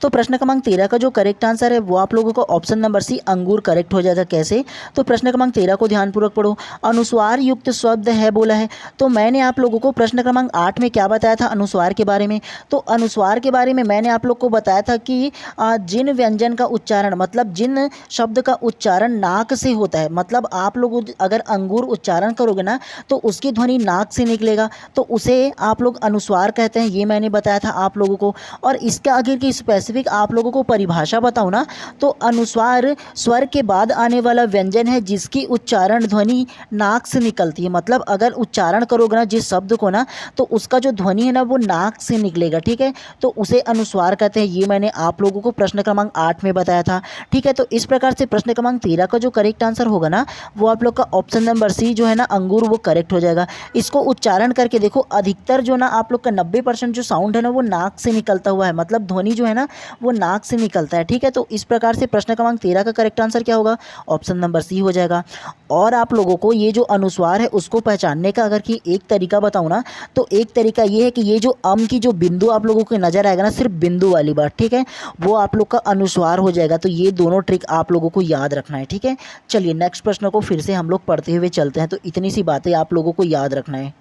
तो प्रश्न क्रमांक 13 का जो करेक्ट आंसर है वो आप लोगों को ऑप्शन नंबर सी अंगूर करेक्ट हो जाएगा। कैसे? तो प्रश्न क्रमांक 13 को ध्यानपूर्वक पढ़ो। अनुस्वार युक्त शब्द है बोला है। तो मैंने आप लोगों को प्रश्न क्रमांक 8 में क्या बताया था अनुस्वार के बारे में। तो अनुस्वार के बारे में मैंने आप लोग को बताया था कि जिन व्यंजन का उच्चारण, मतलब जिन शब्द का उच्चारण नाक से होता है, मतलब आप लोग अगर अंगूर उच्चारण करोगे ना तो उसकी ध्वनि नाक से निकलेगा, तो उसे आप लोग अनुस्वार कहते हैं, ये मैंने बताया था आप लोगों को। और इसके आगे की स्पेसिफिक आप लोगों को परिभाषा बताऊं ना तो अनुस्वार स्वर के बाद आने वाला व्यंजन है जिसकी उच्चारण ध्वनि नाक से निकलती है। मतलब अगर उच्चारण करोगे ना जिस शब्द को ना तो उसका जो ध्वनि है ना वो नाक से निकलेगा, ठीक है। तो उसे अनुस्वार कहते हैं, ये मैंने आप लोगों को प्रश्न क्रमांक 8 में बताया था, ठीक है। तो इस प्रकार से प्रश्न क्रमांक 13 का जो करेक्ट आंसर होगा ना वो आप लोग का ऑप्शन नंबर सी जो है ना अंगूर वो करेक्ट हो जाएगा। इसको उच्चारण करके देखो, अधिकतर जो ना आप लोग का 90% जो साउंड है ना वो नाक से निकलता हुआ है, मतलब ध्वनि जो जो है ना वो नाक से निकलता है। ठीक है, तो इस प्रकार से प्रश्न क्रमांक 13 का करेक्ट आंसर क्या होगा? ऑप्शन नंबर सी हो जाएगा। और आप लोगों को ये जो अनुस्वार है उसको पहचानने का अगर कि एक तरीका बताऊँ ना, तो एक तरीका ये है कि ये जो अम की जो बिंदु आप लोगों को नज़र आएगा ना, सिर्फ बिंदु वाली बात, ठीक है, वो आप लोग का अनुस्वार हो जाएगा। तो ये दोनों ट्रिक आप लोगों को याद रखना है। ठीक है, चलिए नेक्स्ट प्रश्न को फिर से हम लोग पढ़ते हुए चलते हैं। तो इतनी सी बातें आप लोगों को याद रखना है।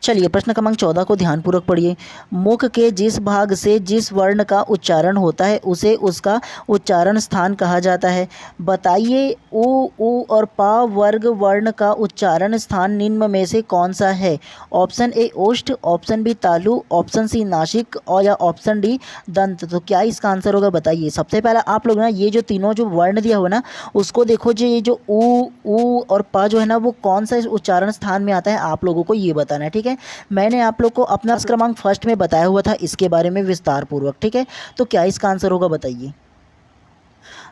चलिए प्रश्न क्रमांक 14 को ध्यानपूर्वक पढ़िए। मुख के जिस भाग से जिस वर्ण का उच्चारण होता है उसे उसका उच्चारण स्थान कहा जाता है। बताइए उ और पा वर्ग वर्ण का उच्चारण स्थान निम्न में से कौन सा है? ऑप्शन ए ओष्ठ, ऑप्शन बी तालु, ऑप्शन सी नासिक और या ऑप्शन डी दंत। तो क्या इसका आंसर होगा बताइए। सबसे पहला आप लोग ना ये जो तीनों जो वर्ण दिया हुआ ना उसको देखो, जो ये जो उ और पा जो है ना वो कौन सा उच्चारण स्थान में आता है आप लोगों को ये बताना है। ठीक है, मैंने आप लोग को अपना क्रमांक फर्स्ट में बताया हुआ था इसके बारे में विस्तार पूर्वक। ठीक है, तो क्या इसका आंसर होगा बताइए।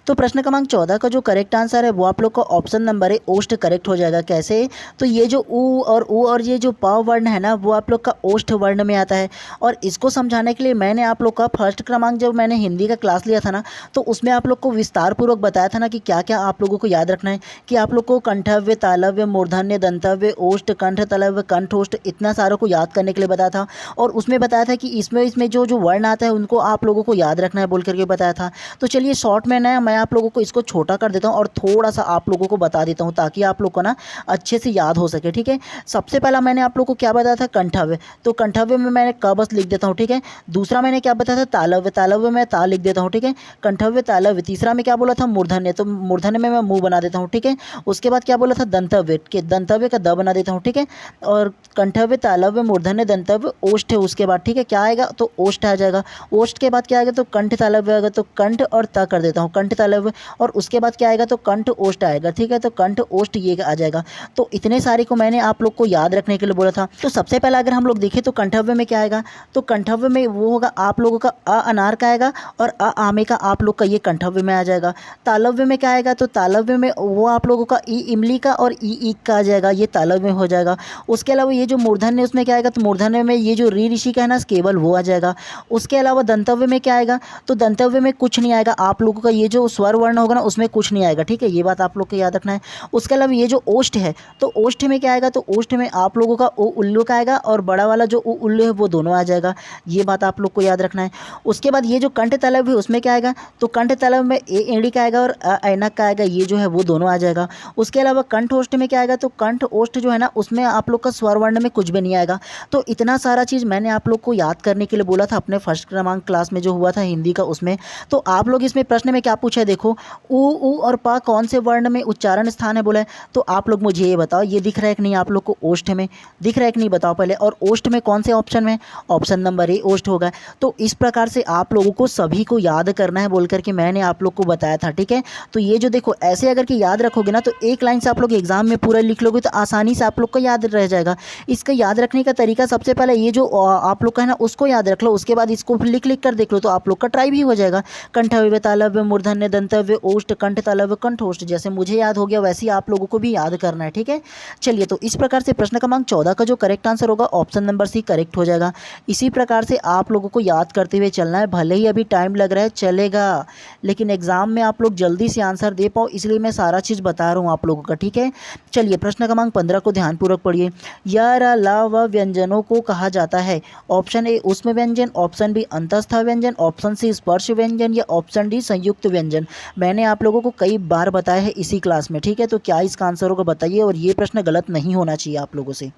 तो प्रश्न क्रमांक 14 का जो करेक्ट आंसर है वो आप लोग का ऑप्शन नंबर है ओष्ठ करेक्ट हो जाएगा। कैसे? तो ये जो उ और ये जो प वर्ण है ना वो आप लोग का ओष्ठ वर्ण में आता है। और इसको समझाने के लिए मैंने आप लोग का फर्स्ट क्रमांक जब मैंने हिंदी का क्लास लिया था ना तो उसमें आप लोग को विस्तार पूर्वक बताया था ना कि क्या क्या आप लोगों को याद रखना है। कि आप लोग को कंठव्य, तालव्य, मूर्धन्य, दंतव्य, ओष्ठ, कंठ, तलव्य, कंठोष्ठ इतना सारों को याद करने के लिए बताया था। और उसमें बताया था कि इसमें जो वर्ण आता है उनको आप लोगों को याद रखना है बोल करके बताया था। तो चलिए शॉर्ट में ना मैं आप लोगों को इसको छोटा कर देता हूं और थोड़ा सा आप लोगों को बता देता हूं ताकि आप लोग को ना अच्छे से याद हो सके। ठीक है, सबसे पहला मैंने आप लोग को क्या बताया था? कंठव्य। तो कंठव्य में मैंने क बस लिख देता हूं। ठीक है, दूसरा मैंने क्या बताया था? तालव्य। तालव्य में ता लिख देता हूं। ठीक है, कंठव्य, तालव्य। तीसरा में क्या बोला था? मूर्धन्य। तो मूर्धन्य में मैं मुंह बना देता हूं। ठीक है, उसके बाद क्या बोला था? दंतव्य के दंतव्य का द बना देता हूं। ठीक है, और कंठव्य, तालव्य, मूर्धन्य, दंतव्य, ओष्ठ है उसके बाद। ठीक है, क्या आएगा? तो ओष्ठ आ जाएगा। ओष्ठ के बाद क्या आएगा? तो कंठ, तालव्य आएगा। तो कंठ और त कर देता हूँ, कंठ, तालव्य। और उसके बाद क्या आएगा? तो कंठ, ओष्ठ आएगा। ठीक है, तो कंठ, ओष्ठ ये आ जाएगा। तो इतने सारे को मैंने आप लोग को याद रखने के लिए बोला था। तो सबसे पहला अगर हम लोग देखें तो कंठव्य में क्या आएगा? तो कंठव्य में वो होगा आप लोगों का अ अनार का आएगा और अ आमे का आप लोग का ये कंठव्य में आ जाएगा। तालव्य में क्या आएगा? तो तालव्य में वो आप लोगों का ई इमली का और ई ईक का आ जाएगा, ये तालव्य में हो जाएगा। उसके अलावा ये जो मूर्धन्य उसमें क्या आएगा? तो मूर्धन्य में ये जो री ऋषि का है ना केवल वो आ जाएगा। उसके अलावा दंतव्य में क्या आएगा? तो दंतव्य में कुछ नहीं आएगा, आप लोगों का ये जो स्वर वर्ण होगा ना उसमें कुछ नहीं आएगा। ठीक है, ये बात आप लोग को याद रखना है। उसके अलावा ये जो ओष्ठ है तो ओष्ठ में क्या आएगा? तो ओष्ठ में आप लोगों का ओ उल्लू का आएगा और बड़ा वाला जो उ उल्लू है वो दोनों आ जाएगा, ये बात आप लोग को याद रखना है। उसके बाद ये जो कंठ तलव है उसमें क्या आएगा? तो कंठ तलव में ए एड़ी का आएगा और ऐनक का आएगा, ये जो है वो दोनों आ जाएगा। उसके अलावा कंठ ओष्ठ में क्या आएगा? तो कंठ ओष्ठ जो है ना उसमें आप लोग का स्वर वर्ण में कुछ भी नहीं आएगा। तो इतना सारा चीज़ मैंने आप लोग को याद करने के लिए बोला था अपने फर्स्ट क्रमांक क्लास में जो हुआ था हिंदी का उसमें। तो आप लोग इसमें प्रश्न में क्या पूछा है देखो, उ और पा कौन से वर्ण में उच्चारण स्थान है बोला है। तो आप लोग मुझे ये बताओ, ये दिख रहा है कि नहीं आप लोग को? ओष्ठ में दिख रहा है कि नहीं बताओ पहले। और ओष्ठ में कौन से ऑप्शन में? ऑप्शन नंबर ए ओष्ठ होगा। तो इस प्रकार से आप लोगों को सभी को याद करना है बोल करके मैंने आप लोग को बताया था। ठीक है, तो ये जो देखो ऐसे अगर कि याद रखोगे ना तो एक लाइन से आप लोग एग्जाम में पूरा लिख लोगे तो आसानी से आप लोग को याद रह जाएगा। इसका याद रखने का तरीका सबसे पहले ये जो आप लोग का है ना उसको याद रख लो, उसके बाद इसको लिख लिख कर देख लो तो आप लोग का ट्राई भी हो जाएगा। कंठव्य, तालव्य, मूर्धन्य, दंतव्य, ओष्ठ, कंठ, तालव्य, कंठोष्ठ। जैसे मुझे याद हो गया वैसे ही आप लोगों को भी याद करना है। ठीक है, चलिए तो इस प्रकार से प्रश्न क्रमांक 14 का जो करेक्ट आंसर होगा ऑप्शन नंबर सी करेक्ट हो जाएगा। इसी प्रकार से आप लोगों को याद करते हुए चलना है, भले ही अभी टाइम लग रहा है चलेगा, लेकिन एग्जाम में आप लोग जल्दी से आंसर दे पाओ इसलिए मैं सारा चीज़ बता रहा हूँ आप लोगों का। ठीक है, चलिए प्रश्न क्रमांक 15 को ध्यानपूर्वक पढ़िए। य र ल व व्यंजनों को कहा जाता है। ऑप्शन ए ऊष्म व्यंजन, ऑप्शन बी अंतस्थ व्यंजन, ऑप्शन सी स्पर्श व्यंजन या ऑप्शन डी संयुक्त व्यंजन। मैंने आप लोगों को कई बार बताया है इसी क्लास में। ठीक है, तो क्या इसका आंसर होगा बताइए, और ये प्रश्न गलत नहीं होना चाहिए आप लोगों से।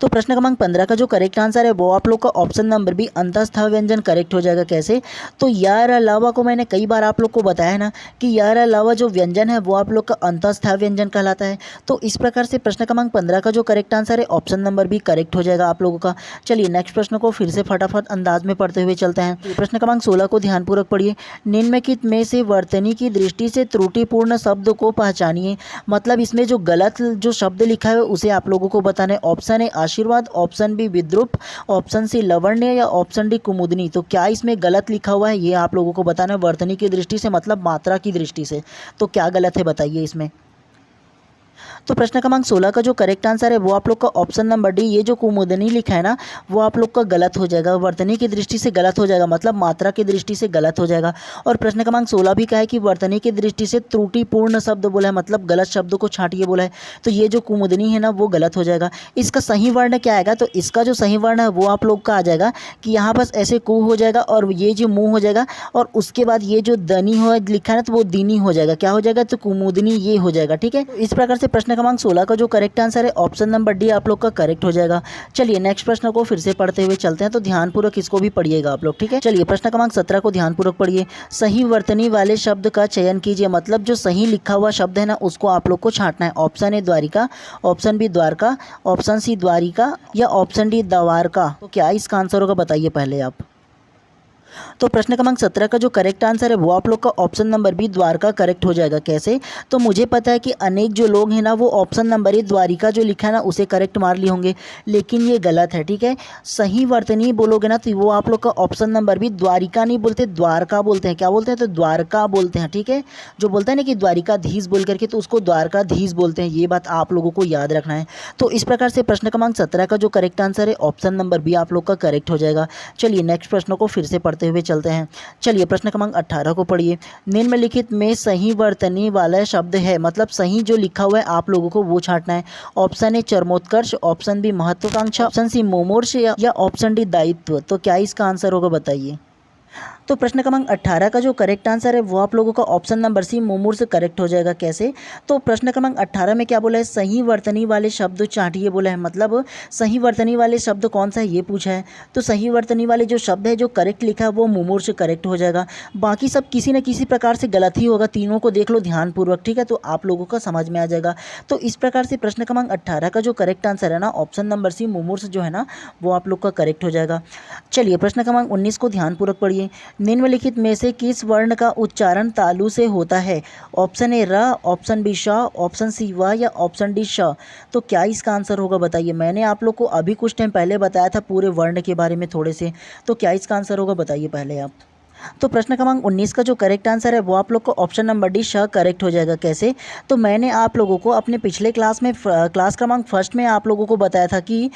तो प्रश्न क्रमांक 15 का जो करेक्ट आंसर है वो आप लोग का ऑप्शन नंबर बी अंतस्थ व्यंजन करेक्ट हो जाएगा। कैसे? तो यार अलावा को मैंने कई बार आप लोग को बताया है ना कि यार अलावा जो व्यंजन है वो आप लोग का अंतस्थ व्यंजन कहलाता है। तो इस प्रकार से प्रश्न क्रमांक 15 का जो करेक्ट आंसर है ऑप्शन नंबर बी करेक्ट हो जाएगा आप लोगों का। चलिए नेक्स्ट प्रश्न को फिर से फटाफट अंदाज में पढ़ते हुए चलते हैं। प्रश्न क्रमांक 16 को ध्यानपूर्वक पढ़िए। निम्नलिखित में से वर्तनी की दृष्टि से त्रुटिपूर्ण शब्द को पहचानिए। मतलब इसमें जो गलत जो शब्द लिखा है उसे आप लोगों को बताना है। ऑप्शन ए आशीर्वाद, ऑप्शन बी विद्रूप, ऑप्शन सी लवण्य या ऑप्शन डी कुमुदनी। तो क्या इसमें गलत लिखा हुआ है ये आप लोगों को बताना है वर्तनी की दृष्टि से, मतलब मात्रा की दृष्टि से। तो क्या गलत है बताइए इसमें। तो प्रश्न क्रमांक 16 का जो करेक्ट आंसर है वो आप लोग का ऑप्शन नंबर डी, ये जो कुमुदनी लिखा है ना वो आप लोग का गलत हो जाएगा, वर्तनी की दृष्टि से गलत हो जाएगा, मतलब मात्रा की दृष्टि से गलत हो जाएगा। और प्रश्न क्रमांक 16 भी कहा है कि वर्तनी की दृष्टि से त्रुटिपूर्ण शब्द बोला है, मतलब गलत शब्द को छांटिए बोला है, तो ये जो कुमुदनी है ना वो गलत हो जाएगा। इसका सही वर्ण क्या आएगा, तो इसका जो सही वर्ण है वो आप लोग का आ जाएगा कि यहाँ बस ऐसे कु हो जाएगा और ये जो मुँह हो जाएगा, और उसके बाद ये जो दनी हो लिखा है ना तो वो दीनी हो जाएगा, क्या हो जाएगा, तो कुमुदनी ये हो जाएगा। ठीक है, तो इस प्रकार से प्रश्न क्रमांक 16 का जो करेक्ट आंसर है ऑप्शन नंबर डी आप लोग का करेक्ट हो जाएगा। चलिए नेक्स्ट प्रश्न को फिर से पढ़ते हुए चलते हैं, तो ध्यानपूर्वक इसको भी पढ़िएगा आप लोग। ठीक है, चलिए प्रश्न क्रमांक 17 को ध्यानपूर्वक पढ़िए। सही वर्तनी वाले शब्द का चयन कीजिए, मतलब जो सही लिखा हुआ शब्द है ना उसको आप लोग को छांटना है। Option A Dwarika, option B Dwarka, option C Dwarika या ऑप्शन डी द्वारका। तो क्या इसका आंसर होगा बताइए पहले आप। तो प्रश्न क्रमांक 17 का जो करेक्ट आंसर है वो आप लोग का option number B Dwarka correct हो जाएगा। कैसे, तो मुझे पता है कि अनेक जो लोग हैं ना वो ऑप्शन नंबर ए द्वारिका जो लिखा है ना उसे करेक्ट मार लिए होंगे, लेकिन ये गलत है। ठीक है, सही वर्तनी बोलोगे ना तो वो आप लोग का ऑप्शन नंबर बी द्वारिका नहीं बोलते, द्वारका बोलते हैं। क्या बोलते हैं, तो द्वारका बोलते हैं। ठीक है, जो बोलते हैं ना कि द्वारिकाधीश बोल करके, तो उसको द्वारकाधीश बोलते हैं, ये बात आप लोगों को याद रखना है। तो इस प्रकार से प्रश्न क्रमांक 17 का जो करेक्ट आंसर है ऑप्शन नंबर बी आप लोग का करेक्ट हो जाएगा। चलिए नेक्स्ट प्रश्न को फिर से पढ़ते हुए चलते हैं। चलिए प्रश्न क्रमांक 18 को पढ़िए। निम्नलिखित में सही वर्तनी वाला शब्द है, मतलब सही जो लिखा हुआ है आप लोगों को वो छांटना है। ऑप्शन ए चरमोत्कर्ष, ऑप्शन बी महत्वाकांक्षा, ऑप्शन सी मुमूर्ष या ऑप्शन डी दायित्व। तो क्या इसका आंसर होगा बताइए। तो प्रश्न क्रमांक 18 का जो करेक्ट आंसर है वो आप लोगों का ऑप्शन नंबर सी मुमूर्ष करेक्ट हो जाएगा। कैसे, तो प्रश्न क्रमांक 18 में क्या बोला है, सही वर्तनी वाले शब्द छांटिए बोला है, मतलब सही वर्तनी वाले शब्द कौन सा है ये पूछा है। तो सही वर्तनी वाले जो शब्द है जो करेक्ट लिखा है वो मुमूर्ष करेक्ट हो जाएगा, बाकी सब किसी न किसी प्रकार से गलत ही होगा। तीनों को देख लो ध्यानपूर्वक, ठीक है, तो आप लोगों का समझ में आ जाएगा। तो इस प्रकार से प्रश्न क्रमांक 18 का जो करेक्ट आंसर है ना ऑप्शन नंबर सी मुमूर्ष जो है ना वो आप लोग का करेक्ट हो जाएगा। चलिए प्रश्न क्रमांक 19 को ध्यानपूर्वक पढ़िए। निम्नलिखित में से किस वर्ण का उच्चारण तालु से होता है। ऑप्शन ए र, ऑप्शन बी श, ऑप्शन सी व या ऑप्शन डी श। तो क्या इसका आंसर होगा बताइए। मैंने आप लोग को अभी कुछ टाइम पहले बताया था पूरे वर्ण के बारे में थोड़े से, तो क्या इसका आंसर होगा बताइए पहले आप। तो प्रश्न क्रमांक 19 का जो करेक्ट आंसर है वो आप लोग को ऑप्शन नंबर डी श करेक्ट हो जाएगा। कैसे, तो मैंने आप लोगों को अपने पिछले क्लास में क्लास क्रमांक फर्स्ट में आप लोगों को बताया था कि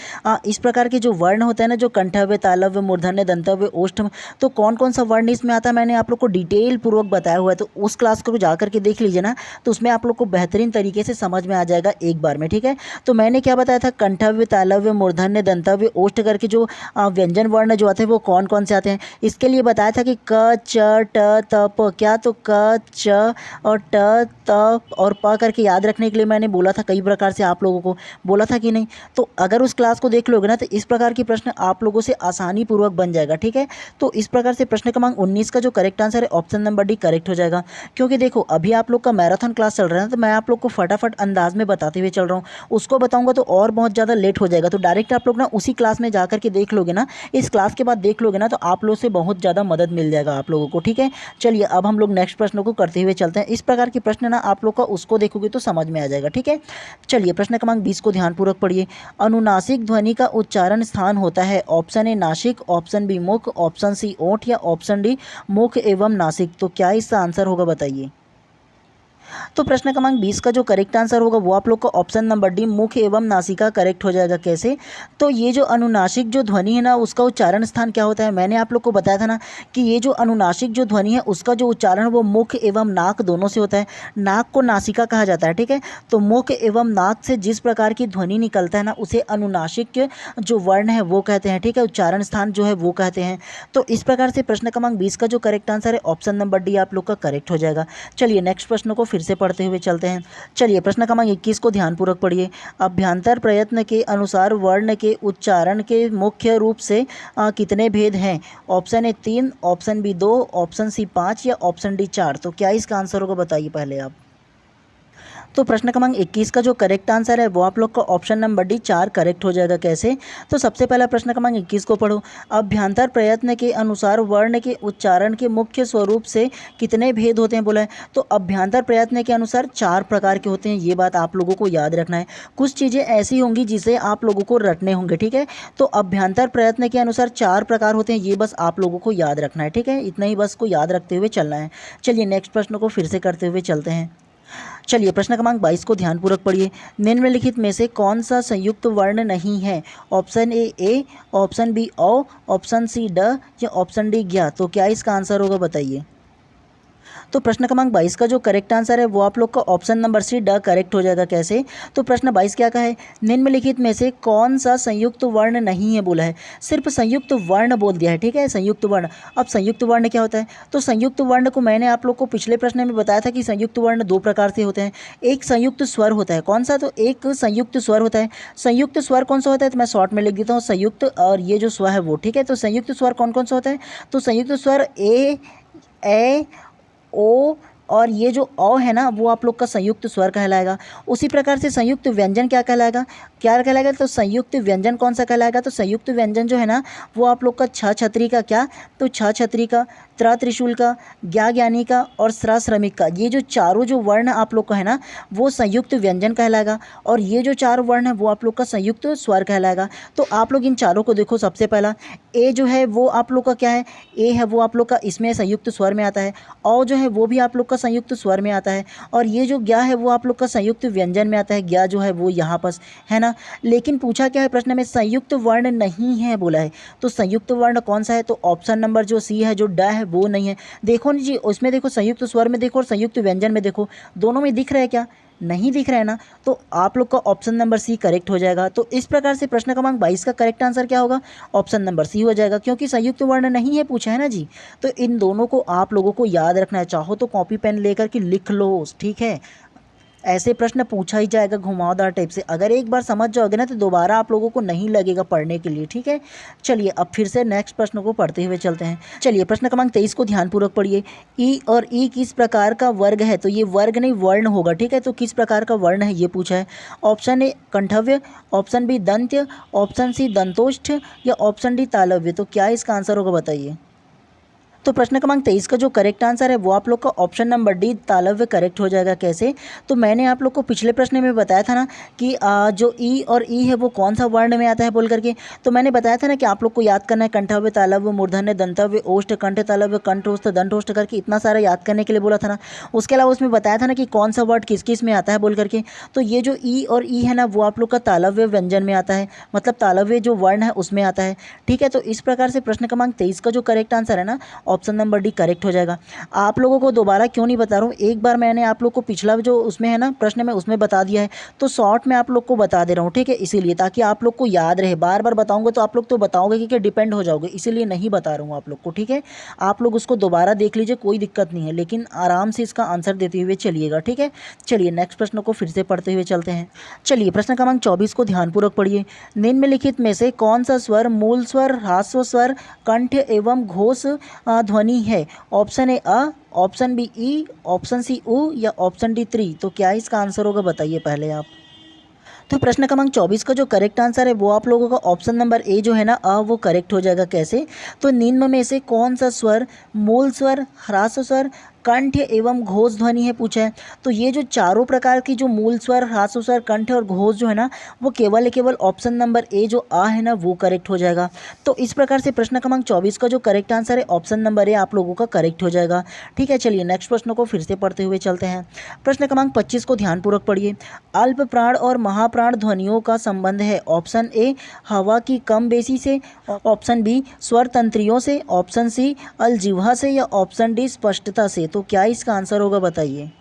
इस प्रकार के जो वर्ण होते हैं ना, जो कंठव्य, तालव्य, मूर्धन्य, दंतव्य, ओष्ठ, तो कौन कौन सा वर्ण इसमें आता है मैंने आप लोग को डिटेल पूर्वक बताया हुआ है। तो उस क्लास को जा करके देख लीजिए ना, तो उसमें आप लोग को बेहतरीन तरीके से समझ में आ जाएगा एक बार में। ठीक है, तो मैंने क्या बताया था, कंठव्य, तालव्य, मूर्धन्य, दंतव्य, ओष्ठ करके जो व्यंजन वर्ण जो आते हैं वो कौन कौन से आते हैं। इसके लिए बताया था कि क, च, ट, त, प। क्या, तो क, च और ट, त और प करके याद रखने के लिए मैंने बोला था, कई प्रकार से आप लोगों को बोला था कि नहीं। तो अगर उस क्लास को देख लोगे ना तो इस प्रकार की प्रश्न आप लोगों से आसानी पूर्वक बन जाएगा। ठीक है, तो इस प्रकार से प्रश्न क्रमांक 19 का जो करेक्ट आंसर है ऑप्शन नंबर डी करेक्ट हो जाएगा। क्योंकि देखो अभी आप लोग का मैराथन क्लास चल रहा है, तो मैं आप लोग को फटाफट अंदाज में बताते हुए चल रहा हूँ, उसको बताऊंगा तो और बहुत ज़्यादा लेट हो जाएगा। तो डायरेक्ट आप लोग ना उसी क्लास में जा करके देख लोगे ना, इस क्लास के बाद देख लोगे ना, तो आप लोग से बहुत ज़्यादा मदद मिल जाएगा आप लोगों को। ठीक है, चलिए अब हम लोग नेक्स्ट प्रश्न को करते हुए चलते हैं। इस प्रकार के प्रश्न ना आप लोग का उसको देखोगे तो समझ में आ जाएगा। ठीक है, चलिए प्रश्न क्रमांक 20 को ध्यानपूर्वक पढ़िए। अनुनासिक ध्वनि का उच्चारण स्थान होता है। ऑप्शन ए नासिक, ऑप्शन बी मुख, ऑप्शन सी ओठ या ऑप्शन डी मुख एवं नासिक। तो क्या इसका आंसर होगा बताइए। तो प्रश्न क्रमांक 20 का जो करेक्ट आंसर होगा वो आप लोग का ऑप्शन नंबर डी मुख एवं नासिका करेक्ट हो जाएगा। कैसे, तो ये जो अनुनासिक जो ध्वनि है ना उसका उच्चारण स्थान क्या होता है, मैंने आप लोग को बताया था ना कि ये जो अनुनासिक जो ध्वनि है उसका जो उच्चारण वो मुख एवं नाक दोनों से होता है। नाक को नासिका कहा जाता है। ठीक है, तो मुख एवं नाक से जिस प्रकार की ध्वनि निकलता है ना उसे अनुनासिक जो वर्ण है वो कहते हैं। ठीक है, उच्चारण स्थान जो है वो कहते हैं। तो इस प्रकार से प्रश्न क्रमांक 20 का जो करेक्ट आंसर है ऑप्शन नंबर डी आप लोग का करेक्ट हो जाएगा। चलिए नेक्स्ट प्रश्न को फिर से पढ़ते हुए चलते हैं। चलिए प्रश्न क्रमांक 21 को ध्यानपूर्वक पढ़िए। अभ्यंतर प्रयत्न के अनुसार वर्ण के उच्चारण के मुख्य रूप से कितने भेद हैं। Option A 3, option B 2, option C 5 या ऑप्शन डी 4। तो क्या इसका आंसर होगा बताइए पहले आप। तो प्रश्न क्रमांक 21 का जो करेक्ट आंसर है वो आप लोग का ऑप्शन नंबर डी 4 करेक्ट हो जाएगा। कैसे, तो सबसे पहला प्रश्न क्रमांक 21 को पढ़ो। अभ्यंतर प्रयत्न के अनुसार वर्ण के उच्चारण के मुख्य स्वरूप से कितने भेद होते हैं बोला है। तो अभ्यंतर प्रयत्न के अनुसार 4 प्रकार के होते हैं, ये बात आप लोगों को याद रखना है। कुछ चीज़ें ऐसी होंगी जिसे आप लोगों को रटने होंगे। ठीक है, तो अभ्यंतर प्रयत्न के अनुसार 4 प्रकार होते हैं, ये बस आप लोगों को याद रखना है। ठीक है, इतना ही बस को याद रखते हुए चलना है। चलिए नेक्स्ट प्रश्न को फिर से करते हुए चलते हैं। चलिए प्रश्न क्रमांक 22 को ध्यानपूर्वक पढ़िए। निम्नलिखित में से कौन सा संयुक्त वर्ण नहीं है? ऑप्शन ए, ऑप्शन बी औ, ऑप्शन सी ड या ऑप्शन डी ज्ञ। तो क्या इसका आंसर होगा बताइए। तो प्रश्न क्रमांक 22 का जो करेक्ट आंसर है वो आप लोग का ऑप्शन नंबर सी ड करेक्ट हो जाएगा। कैसे? तो प्रश्न 22 क्या कहा है? निम्नलिखित में से कौन सा संयुक्त वर्ण नहीं है बोला है। सिर्फ संयुक्त वर्ण बोल दिया है, ठीक है, संयुक्त वर्ण। अब संयुक्त वर्ण क्या होता है? तो संयुक्त वर्ण को मैंने आप लोग को पिछले प्रश्न में बताया था कि संयुक्त वर्ण दो प्रकार से होते हैं। एक संयुक्त स्वर होता है, कौन सा? तो एक संयुक्त स्वर होता है। संयुक्त स्वर कौन सा होता है? तो मैं शॉर्ट में लिख देता हूँ संयुक्त, और ये जो स्वर है वो, ठीक है। तो संयुक्त स्वर कौन कौन सा होता है? तो संयुक्त स्वर ए ओ और ये जो अ है ना वो आप लोग का संयुक्त स्वर कहलाएगा। उसी प्रकार से संयुक्त व्यंजन क्या कहलाएगा? क्या कहलाएगा? तो संयुक्त व्यंजन कौन सा कहलाएगा? तो संयुक्त व्यंजन जो है ना वो आप लोग का छ छतरी का, क्या? तो छ छतरी का, त्रा त्रिशूल का, ज्ञा ज्ञानी का और स्रा श्रमिक का, ये जो चारों जो वर्ण आप लोग का है ना वो संयुक्त व्यंजन कहलाएगा। और ये जो चार वर्ण है वो आप लोग का संयुक्त स्वर कहलाएगा। तो आप लोग इन चारों को देखो। सबसे पहला ए जो है वो आप लोग का क्या है? ए है वो आप लोग का इसमें संयुक्त स्वर में आता है। औ जो है वो भी आप लोग का संयुक्त स्वर में आता है। और ये जो ज्ञा है वो आप लोग का संयुक्त व्यंजन में आता है। ज्ञा जो है वो यहाँ पर है ना। लेकिन पूछा क्या है प्रश्न में? संयुक्त वर्ण नहीं है बोला है। तो संयुक्त वर्ण कौन सा है? तो ऑप्शन नंबर जो सी है, जो ड है, वो नहीं है। देखो जी, उसमें देखो संयुक्त स्वर में देखो और संयुक्त व्यंजन में देखो, दोनों में दिख रहा है क्या? नहीं दिख रहा है ना। तो आप लोग का ऑप्शन नंबर सी करेक्ट हो जाएगा। तो इस प्रकार से प्रश्न क्रमांक 22 का करेक्ट आंसर क्या होगा? ऑप्शन नंबर सी हो जाएगा, क्योंकि संयुक्त वर्ण नहीं है पूछा है ना जी। तो इन दोनों को आप लोगों को याद रखना है। चाहो तो कॉपी पेन लेकर के लिख लो, ठीक है। ऐसे प्रश्न पूछा ही जाएगा घुमावदार टाइप से। अगर एक बार समझ जाओगे ना तो दोबारा आप लोगों को नहीं लगेगा पढ़ने के लिए, ठीक है। चलिए अब फिर से नेक्स्ट प्रश्न को पढ़ते हुए चलते हैं। चलिए प्रश्न क्रमांक 23 को ध्यानपूर्वक पढ़िए। ई और ई किस प्रकार का वर्ग है? तो ये वर्ग नहीं वर्ण होगा, ठीक है। तो किस प्रकार का वर्ण है ये पूछा है। ऑप्शन ए कंठव्य, ऑप्शन बी दंत्य, ऑप्शन सी दंतोष्ठ या ऑप्शन डी तालव्य। तो क्या इसका आंसर होगा बताइए। तो प्रश्न क्रमांक 23 का जो करेक्ट आंसर है वो आप लोग का ऑप्शन नंबर डी तालव्य करेक्ट हो जाएगा। कैसे? तो मैंने आप लोग को पिछले प्रश्न में बताया था ना कि जो ई और ई है वो कौन सा वर्ण में आता है बोल करके। तो मैंने बताया था ना कि आप लोग को याद करना है कंठव्य, तालव्य, मूर्धन्य, दंतव्य, ओष्ठ, कंठ तालव्य, कंठोष्ठ, दंतोष्ठ करके इतना सारा याद करने के लिए बोला था ना। उसके अलावा उसमें बताया था ना कि कौन सा वर्ड किस किस में आता है बोल करके। तो ये जो ई और ई है ना वो आप लोग का तालव्य व्यंजन में आता है, मतलब तालव्य जो वर्ण है उसमें आता है, ठीक है। तो इस प्रकार से प्रश्न क्रमांक 23 का जो करेक्ट आंसर है ना ऑप्शन नंबर डी करेक्ट हो जाएगा। आप लोगों को दोबारा क्यों नहीं बता रहा हूँ, एक बार मैंने आप लोग को पिछला जो उसमें है ना प्रश्न में उसमें बता दिया है, तो शॉर्ट में आप लोग को बता दे रहा हूँ, ठीक है। इसीलिए ताकि आप लोग को याद रहे। बार बार बताऊंगा तो आप लोग तो बताओगे कि डिपेंड हो जाओगे, इसीलिए नहीं बता रहा हूँ आप लोग को, ठीक है। आप लोग उसको दोबारा देख लीजिए, कोई दिक्कत नहीं है, लेकिन आराम से इसका आंसर देते हुए चलिएगा, ठीक है। चलिए नेक्स्ट प्रश्न को फिर से पढ़ते हुए चलते हैं। चलिए प्रश्न क्रमांक 24 को ध्यानपूर्वक पढ़िए। निम्नलिखित में से कौन सा स्वर मूल स्वर, ह्रास्व स्वर, कंठ एवं घोष ध्वनि है? ऑप्शन ए अ, ऑप्शन बी ई, ऑप्शन सी उ या ऑप्शन डी त्रि। तो क्या इसका आंसर होगा बताइए पहले आप। तो प्रश्न क्रमांक 24 का जो करेक्ट आंसर है वो आप लोगों का ऑप्शन नंबर ए जो है ना वो करेक्ट हो जाएगा। कैसे? तो निम्न में से कौन सा स्वर मूल स्वर, ह्रास्व स्वर, कंठ एवं घोष ध्वनि है पूछा है। तो ये जो चारों प्रकार की जो मूल स्वर, ह्रास्व स्वर, कंठ और घोष जो है ना वो केवल ऑप्शन नंबर ए जो आ है ना वो करेक्ट हो जाएगा। तो इस प्रकार से प्रश्न क्रमांक 24 का जो करेक्ट आंसर है ऑप्शन नंबर ए आप लोगों का करेक्ट हो जाएगा, ठीक है। चलिए नेक्स्ट प्रश्न को फिर से पढ़ते हुए चलते हैं। प्रश्न क्रमांक 25 को ध्यानपूर्वक पढ़िए। अल्प प्राण और महाप्राण ध्वनियों का संबंध है। ऑप्शन ए हवा की कम बेसी से, ऑप्शन बी स्वर तंत्रियों से, ऑप्शन सी अलजिह्वा से या ऑप्शन डी स्पष्टता से। तो क्या इसका आंसर होगा बताइए।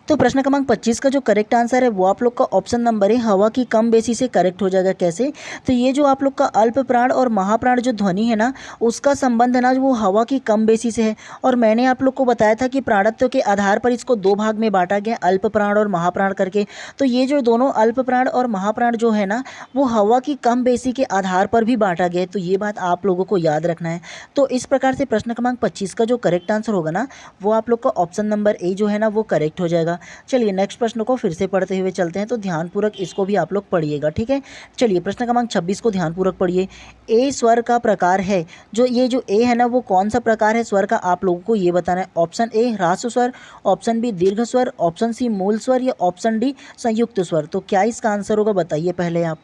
तो प्रश्न क्रमांक 25 का जो करेक्ट आंसर है वो आप लोग का ऑप्शन नंबर है हवा की कम बेसी से करेक्ट हो जाएगा। कैसे? तो ये जो आप लोग का अल्प प्राण और महाप्राण जो ध्वनि है ना उसका संबंध है ना वो हवा की कम बेसी से है। और मैंने आप लोग को बताया था कि प्राणत्व के आधार पर इसको दो भाग में बांटा गया, अल्प प्राण और महाप्राण करके। तो ये जो दोनों अल्प प्राण और महाप्राण जो है ना वो हवा की कम बेसी के आधार पर भी बांटा गया। तो ये बात आप लोगों को याद रखना है। तो इस प्रकार से प्रश्न क्रमांक 25 का जो करेक्ट आंसर होगा ना वो आप लोग का ऑप्शन नंबर ए जो है ना वो करेक्ट हो जाएगा। चलिए नेक्स्ट प्रश्न को फिर से पढ़ते हुए चलते हैं, तो ध्यानपूर्वक इसको भी आप लोग पढ़िएगा, ठीक है। चलिए प्रश्न क्रमांक 26 को ध्यानपूर्वक पढ़िए। ए स्वर का प्रकार है, जो ये जो ए है ना वो कौन सा प्रकार है स्वर का आप लोगों को ये बताना है। ऑप्शन ए ह्रास्व स्वर, ऑप्शन बी दीर्घ स्वर, ऑप्शन सी मूल स्वर या ऑप्शन डी संयुक्त स्वर। तो क्या इसका आंसर होगा बताइए पहले आप।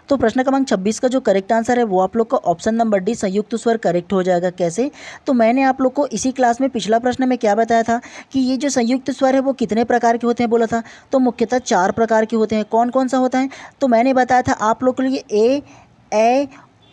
तो प्रश्न क्रमांक 26 का जो करेक्ट आंसर है वो आप लोग का ऑप्शन नंबर डी संयुक्त स्वर करेक्ट हो जाएगा। कैसे? तो मैंने आप लोग को इसी क्लास में पिछला प्रश्न में क्या बताया था कि ये जो संयुक्त स्वर है वो कितने प्रकार के होते हैं बोला था। तो मुख्यतः 4 प्रकार के होते हैं। कौन कौन सा होता है? तो मैंने बताया था आप लोग के लिए ए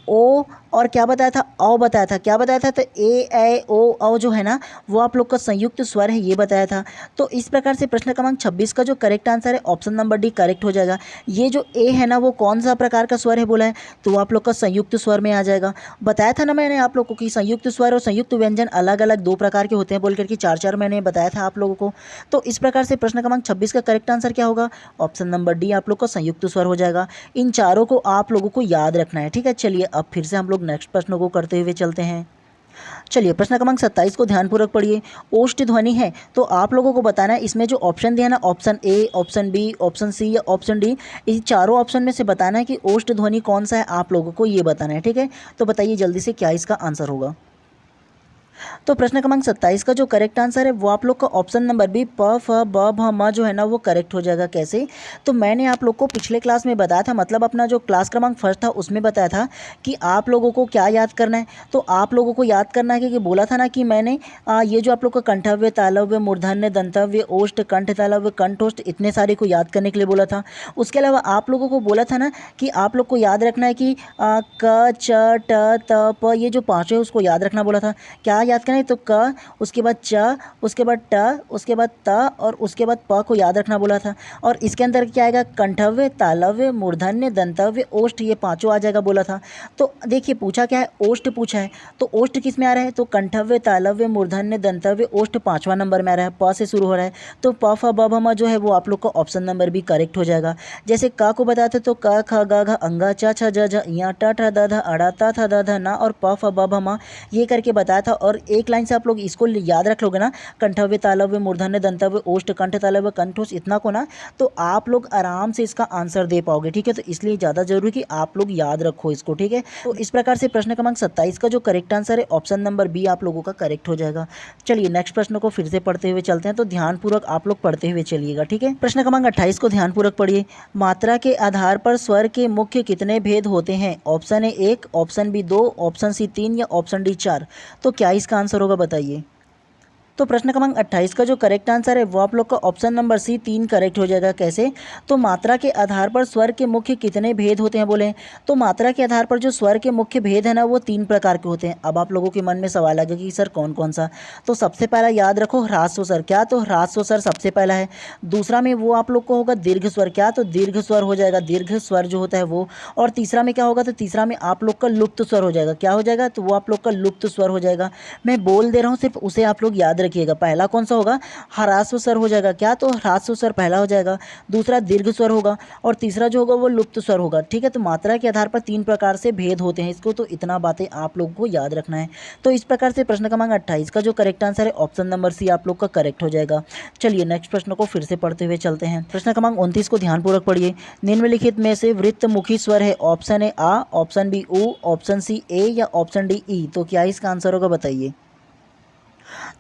ओ और क्या बताया था? औ बताया था। क्या बताया था? तो ए ओ औ जो है ना वो आप लोग का संयुक्त स्वर है, ये बताया था। तो इस प्रकार से प्रश्न क्रमांक 26 का जो करेक्ट आंसर है ऑप्शन नंबर डी करेक्ट हो जाएगा। ये जो ए है ना वो कौन सा प्रकार का स्वर है बोला है, तो वो आप लोग का संयुक्त स्वर में आ जाएगा। बताया था ना मैंने आप लोग को कि संयुक्त स्वर और संयुक्त व्यंजन अलग अलग 2 प्रकार के होते हैं बोल करके 4 मैंने बताया था आप लोगों को। तो इस प्रकार से प्रश्न क्रमांक 26 का करेक्ट आंसर क्या होगा? ऑप्शन नंबर डी आप लोग का संयुक्त स्वर हो जाएगा। इन चारों को आप लोगों को याद रखना है, ठीक है। चलिए अब फिर से हम लोग नेक्स्ट प्रश्न को करते हुए चलते हैं। चलिए प्रश्न क्रमांक 27 को ध्यानपूर्वक पढ़िए। ओष्ठ ध्वनि है तो आप लोगों को बताना है इसमें जो ऑप्शन दिया ना, option A, option B, option C या ऑप्शन डी, इस चारों ऑप्शन में से बताना है कि ओष्ठ ध्वनि कौन सा है, आप लोगों को ये बताना है, ठीक है। तो बताइए जल्दी से क्या इसका आंसर होगा। तो प्रश्न क्रमांक 27 का जो करेक्ट आंसर है वो आप लोग का ऑप्शन नंबर बी प फ ब भ म जो है ना वो करेक्ट हो जाएगा। कैसे? तो मैंने आप लोग को पिछले क्लास में बताया था, मतलब अपना जो क्लास क्रमांक फर्स्ट था उसमें बताया था कि आप लोगों को क्या याद करना है। तो आप लोगों को याद करना है कि बोला था ना कि मैंने ये जो आप लोग का कंठव्य, तालव्य, मूर्धन्य, दंतव्य, ओष्ठ, कंठ तालव्य, कंठोष्ठ, इतने सारे को याद करने के लिए बोला था। उसके अलावा आप लोगों को बोला था ना कि आप लोग को याद रखना है कि क च ट त प, ये जो पाँचों है उसको याद रखना बोला था। क्या याद करना है? तो क, उसके बाद च, उसके बाद ट, उसके बाद त और उसके बाद प को याद रखना बोला था। और इसके अंदर क्या आएगा? कंठव्य, तालव्य, मूर्धन्य, दंतव्य, ओष्ठ, ये पांचों आ जाएगा बोला था। तो देखिए पूछा क्या है? ओष्ठ पूछा है। तो ओष्ठ किस में आ रहा है? तो कंठव्य, तालव्य, मूर्धन्य, दंतव्य, ओष्ठ 5वां नंबर में आ रहा है, प से शुरू हो रहा है। तो प फ ब भ म जो है वो आप लोग का ऑप्शन नंबर भी करेक्ट हो जाएगा। जैसे क को बताते तो क ख ग घ अंगा च छ ज झ ञ ट ठ द ध अड़ा त थ द ध न और प फ ब भ म, ये करके बताया था। और एक लाइन से आप लोग इसको याद रख लोगे ना, कंठव्य, तालव्य, मूर्धन्य, दंतव्य, ओष्ठ, कंठ तालव्य, कंठोष्ठ, इतना को ना, तो आप लोग आराम से इसका आंसर दे पाओगे, ठीक है। तो इसलिए ज़्यादा जरूरी कि आप लोग याद रखो इसको, ठीक है। तो इस प्रकार से प्रश्न क्रमांक 27 का जो करेक्ट आंसर है ऑप्शन नंबर बी आप लोगों का करेक्ट हो जाएगा। चलिए नेक्स्ट प्रश्न को फिर से पढ़ते हुए चलते हैं, तो ध्यानपूर्वक आप लोग पढ़ते हुए चलिएगा, ठीक है। प्रश्न क्रमांक 28 को ध्यानपूर्वक पढ़िए। मात्रा के आधार पर स्वर के मुख्य कितने भेद होते हैं? Option A 1, option B 2, option C 3 या ऑप्शन डी 4। तो क्या इसका आंसर होगा बताइए। तो प्रश्न क्रमांक 28 का जो करेक्ट आंसर है वो आप लोग का ऑप्शन नंबर सी 3 करेक्ट हो जाएगा। कैसे? तो मात्रा के आधार पर स्वर के मुख्य कितने भेद होते हैं बोले, तो मात्रा के आधार पर जो स्वर के मुख्य भेद है ना वो 3 प्रकार के होते हैं। अब आप लोगों के मन में सवाल आ गया कि सर कौन कौन सा। तो सबसे पहला याद रखो ह्रास्व स्वर। क्या? तो ह्रास्व स्वर सबसे पहला है। दूसरा में वो आप लोग को होगा दीर्घ स्वर। क्या? तो दीर्घ स्वर हो जाएगा, दीर्घ स्वर जो होता है वो। और तीसरा में क्या होगा? तो तीसरा में आप लोग का लुप्त स्वर हो जाएगा। क्या हो जाएगा? तो वो आप लोग का लुप्त स्वर हो जाएगा। मैं बोल दे रहा हूँ, सिर्फ उसे आप लोग याद रखिएगा। पहला कौन सा होगा? ह्रास्व स्वर हो जाएगा। क्या? तो ह्रास्व स्वर पहला हो जाएगा। दूसरा दीर्घ स्वर होगा और तीसरा जो होगा वो लुप्त स्वर होगा, ठीक है। तो मात्रा के आधार पर 3 प्रकार से भेद होते हैं इसको, तो इतना बातें आप लोगों को याद रखना है। तो इस प्रकार से प्रश्न क्रमांक 28 का जो करेक्ट आंसर है ऑप्शन नंबर सी आप लोग का करेक्ट हो जाएगा। चलिए नेक्स्ट प्रश्न को फिर से पढ़ते हुए चलते हैं। प्रश्न क्रमांक 29 को ध्यानपूर्वक पढ़िए। निम्नलिखित में से वृत्तमुखी स्वर है? ऑप्शन ए आ, ऑप्शन बी उ, ऑप्शन सी ए या ऑप्शन डी ई। तो क्या इसका आंसर होगा बताइए।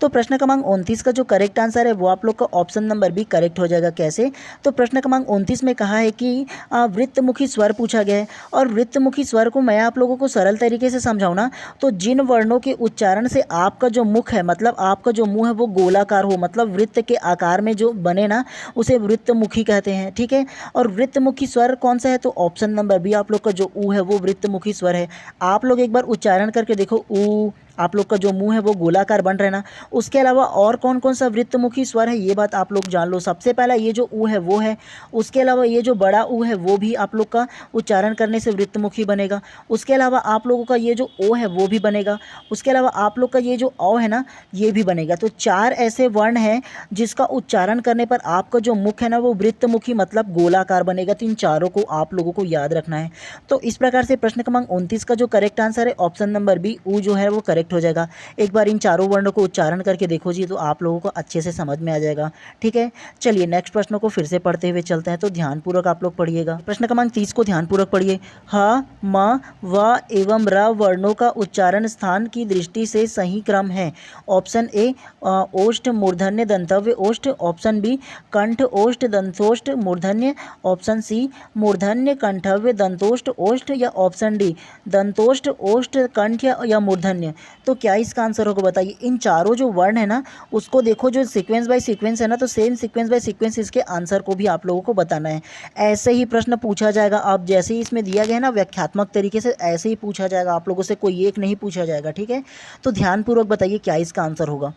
तो प्रश्न क्रमांक 29 का जो करेक्ट आंसर है वो आप लोग का ऑप्शन नंबर बी करेक्ट हो जाएगा। कैसे? तो प्रश्न क्रमांक 29 में कहा है कि वृत्तमुखी स्वर पूछा गया है। और वृत्तमुखी स्वर को मैं आप लोगों को सरल तरीके से समझाऊँ ना, तो जिन वर्णों के उच्चारण से आपका जो मुख है, मतलब आपका जो मुंह है वो गोलाकार हो, मतलब वृत्त के आकार में जो बने ना, उसे वृत्तमुखी कहते हैं, ठीक है। और वृत्तमुखी स्वर कौन सा है? तो ऑप्शन नंबर बी आप लोग का जो ऊ है वो वृत्तमुखी स्वर है। आप लोग एक बार उच्चारण करके देखो, ऊ, आप लोग का जो मुंह है वो गोलाकार बन रहा है ना। उसके अलावा और कौन कौन सा वृत्तमुखी स्वर है ये बात आप लोग जान लो। सबसे पहला ये जो ऊ है वो है। उसके अलावा ये जो बड़ा ऊ है वो भी आप लोग का उच्चारण करने से वृत्तमुखी बनेगा। उसके अलावा आप लोगों का ये जो ओ है वो भी बनेगा। उसके अलावा आप लोग का ये जो औ है ना ये भी बनेगा। तो 4 ऐसे वर्ण हैं जिसका उच्चारण करने पर आपका जो मुख है ना वो वृत्तमुखी मतलब गोलाकार बनेगा। तो इन चारों को आप लोगों को याद रखना है। तो इस प्रकार से प्रश्न क्रमांक 29 का जो करेक्ट आंसर है ऑप्शन नंबर बी ऊ जो है वो करेक्ट करेक्ट हो जाएगा। एक बार इन चारों वर्णों को उच्चारण करके देखो जी, तो आप लोगों को अच्छे से समझ में आ जाएगा। ठीक है, चलिए नेक्स्ट प्रश्न को फिर से पढ़ते हुए चलते हैं, तो ध्यानपूर्वक आप लोग पढ़िएगा। प्रश्न क्रमांक 30 को ध्यानपूर्वक पढ़िए। ह, म, व एवं र वर्णों का उच्चारण स्थान की दृष्टि से सही क्रम है। ऑप्शन ए ओष्ठ मूर्धन्य दंतव्य ओष्ठ, ऑप्शन बी कंठ ओष्ठ दंतोष्ठ मूर्धन्य, ऑप्शन सी मूर्धन्य कंठव्य दंतोष्ठ ओष्ठ, या ऑप्शन डी दंतोष्ठ ओष्ठ कंठ या मूर्धन्य। तो क्या इसका आंसर होगा बताइए। इन चारों जो वर्ण है ना, उसको देखो, जो सीक्वेंस बाय सीक्वेंस है ना, तो सेम सीक्वेंस बाय सीक्वेंस इसके आंसर को भी आप लोगों को बताना है। ऐसे ही प्रश्न पूछा जाएगा। अब जैसे ही इसमें दिया गया है ना व्याख्यात्मक तरीके से, ऐसे ही पूछा जाएगा आप लोगों से, कोई एक नहीं पूछा जाएगा। ठीक है, तो ध्यानपूर्वक बताइए क्या इसका आंसर होगा।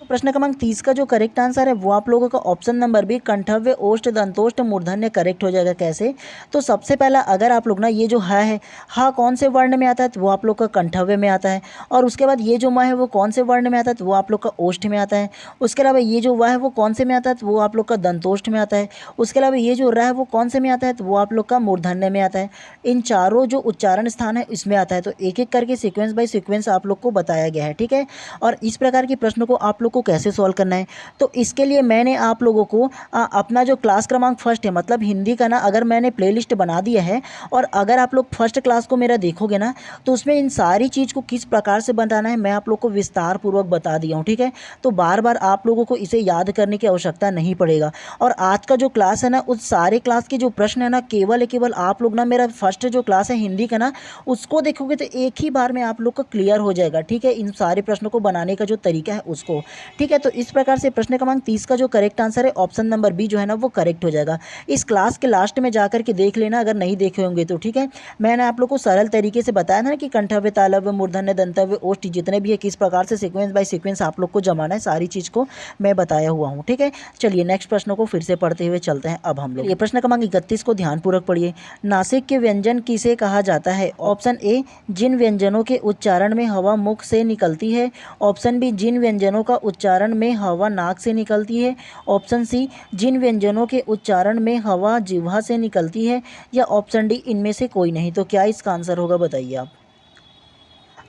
तो प्रश्न क्रमांक 30 का जो करेक्ट आंसर है वो आप लोगों का ऑप्शन नंबर बी कंठव्य ओष्ठ दंतोष्ठ मूर्धन्य करेक्ट हो जाएगा। कैसे, तो सबसे पहला अगर आप लोग ना ये जो है हा कौन से वर्ण में आता है, तो वो आप लोग का कंठव्य में आता है। और उसके बाद ये जो म है वो कौन से वर्ण में आता है, तो वो आप लोग का ओष्ठ में आता है। उसके अलावा ये जो व है वो कौन से में आता है, तो वो आप लोग का दंतोष्ठ में आता है। उसके अलावा ये जो र है वो कौन से में आता है, तो वो आप लोग का मूर्धन्य में आता है। इन चारों जो उच्चारण स्थान है इसमें आता है। तो एक एक करके सीक्वेंस बाय सीक्वेंस आप लोग को बताया गया है। ठीक है, और इस प्रकार के प्रश्न को आप लोग को कैसे सॉल्व करना है, तो इसके लिए मैंने आप लोगों को अपना जो क्लास क्रमांक फर्स्ट है, मतलब हिंदी का ना, अगर मैंने प्लेलिस्ट बना दिया है, और अगर आप लोग फर्स्ट क्लास को मेरा देखोगे ना, तो उसमें इन सारी चीज़ को किस प्रकार से बताना है मैं आप लोग को विस्तार पूर्वक बता दिया हूँ। ठीक है, तो बार बार आप लोगों को इसे याद करने की आवश्यकता नहीं पड़ेगा। और आज का जो क्लास है ना, उस सारे क्लास के जो प्रश्न है ना, केवल आप लोग ना मेरा फर्स्ट जो क्लास है हिंदी का ना, उसको देखोगे तो एक ही बार में आप लोग का क्लियर हो जाएगा। ठीक है, इन सारे प्रश्नों को बनाने का जो तरीका है उसको। ठीक है, तो इस प्रकार से प्रश्न क्रमांक 30 का जो करेक्ट आंसर है ऑप्शन नंबर बी जो है ना वो करेक्ट हो जाएगा। इस क्लास के लास्ट में जाकर के देख लेना अगर नहीं देखे होंगे तो। ठीक है, मैंने आप लोग को सरल तरीके से बताया था ना कि कंठव्य तालव्य मूर्धन्य दंतव्य ओष्ठ जितने भी है किस प्रकार से सीक्वेंस बाय सीक्वेंस आप लोग को जमाना है, सारी चीज़ को मैं बताया हुआ हूँ। ठीक है, चलिए नेक्स्ट प्रश्न को फिर से पढ़ते हुए चलते हैं। अब हम लोग ये प्रश्न क्रमांक 31 को ध्यानपूर्वक पढ़िए। नासिक के व्यंजन किसे कहा जाता है। ऑप्शन ए जिन व्यंजनों के उच्चारण में हवा मुख से निकलती है, ऑप्शन बी जिन व्यंजनों का उच्चारण में हवा नाक से निकलती है, ऑप्शन सी जिन व्यंजनों के उच्चारण में हवा जिह्वा से निकलती है, या ऑप्शन डी इनमें से कोई नहीं। तो क्या इसका आंसर होगा बताइए आप।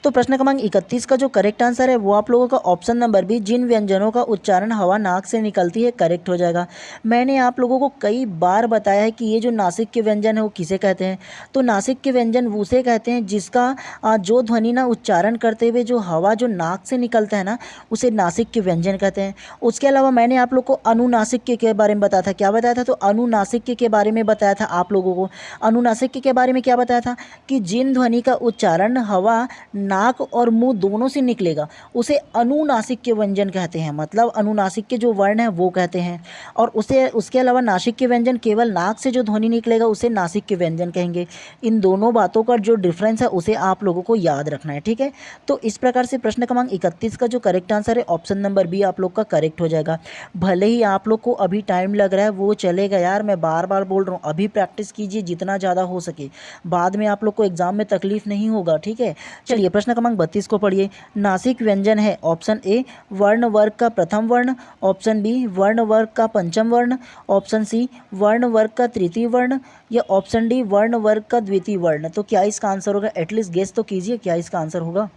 तो प्रश्न क्रमांक 31 का जो करेक्ट आंसर है वो आप लोगों का ऑप्शन नंबर बी जिन व्यंजनों का उच्चारण हवा नाक से निकलती है करेक्ट हो जाएगा। मैंने आप लोगों को कई बार बताया है कि ये जो नासिक के व्यंजन है वो किसे कहते हैं। तो नासिक के व्यंजन उसे कहते हैं जिसका जो ध्वनि ना उच्चारण करते हुए जो हवा जो नाक से निकलता है ना, उसे नासिक के व्यंजन कहते हैं। उसके अलावा मैंने आप लोग को अनुनासिक के बारे में बताया था। क्या बताया था, तो अनुनासिक के बारे में बताया था आप लोगों को। अनुनासिक के बारे में क्या बताया था कि जिन ध्वनि का उच्चारण हवा नाक और मुंह दोनों से निकलेगा उसे अनुनासिक के व्यंजन कहते हैं। मतलब अनुनासिक के जो वर्ण है वो कहते हैं। और उसके अलावा नासिक के व्यंजन केवल नाक से जो ध्वनि निकलेगा उसे नासिक के व्यंजन कहेंगे। इन दोनों बातों का जो डिफरेंस है उसे आप लोगों को याद रखना है। ठीक है, तो इस प्रकार से प्रश्न क्रमांक 31 का जो करेक्ट आंसर है ऑप्शन नंबर बी आप लोग का करेक्ट हो जाएगा। भले ही आप लोग को अभी टाइम लग रहा है वो चलेगा यार, मैं बार बार बोल रहा हूँ, अभी प्रैक्टिस कीजिए जितना ज़्यादा हो सके, बाद में आप लोग को एग्जाम में तकलीफ नहीं होगा। ठीक है, चलिए प्रश्न क्रमांक 32 को पढ़िए। नासिक व्यंजन है ऑप्शन ए वर्ण वर्ग का प्रथम वर्ण, ऑप्शन बी वर्ण वर्ग का पंचम वर्ण, ऑप्शन सी वर्ण वर्ग का तृतीय वर्ण, या ऑप्शन डी वर्ण वर्ग का द्वितीय वर्ण। तो क्या इसका आंसर होगा, एटलीस्ट गेस तो कीजिए क्या इसका आंसर होगा।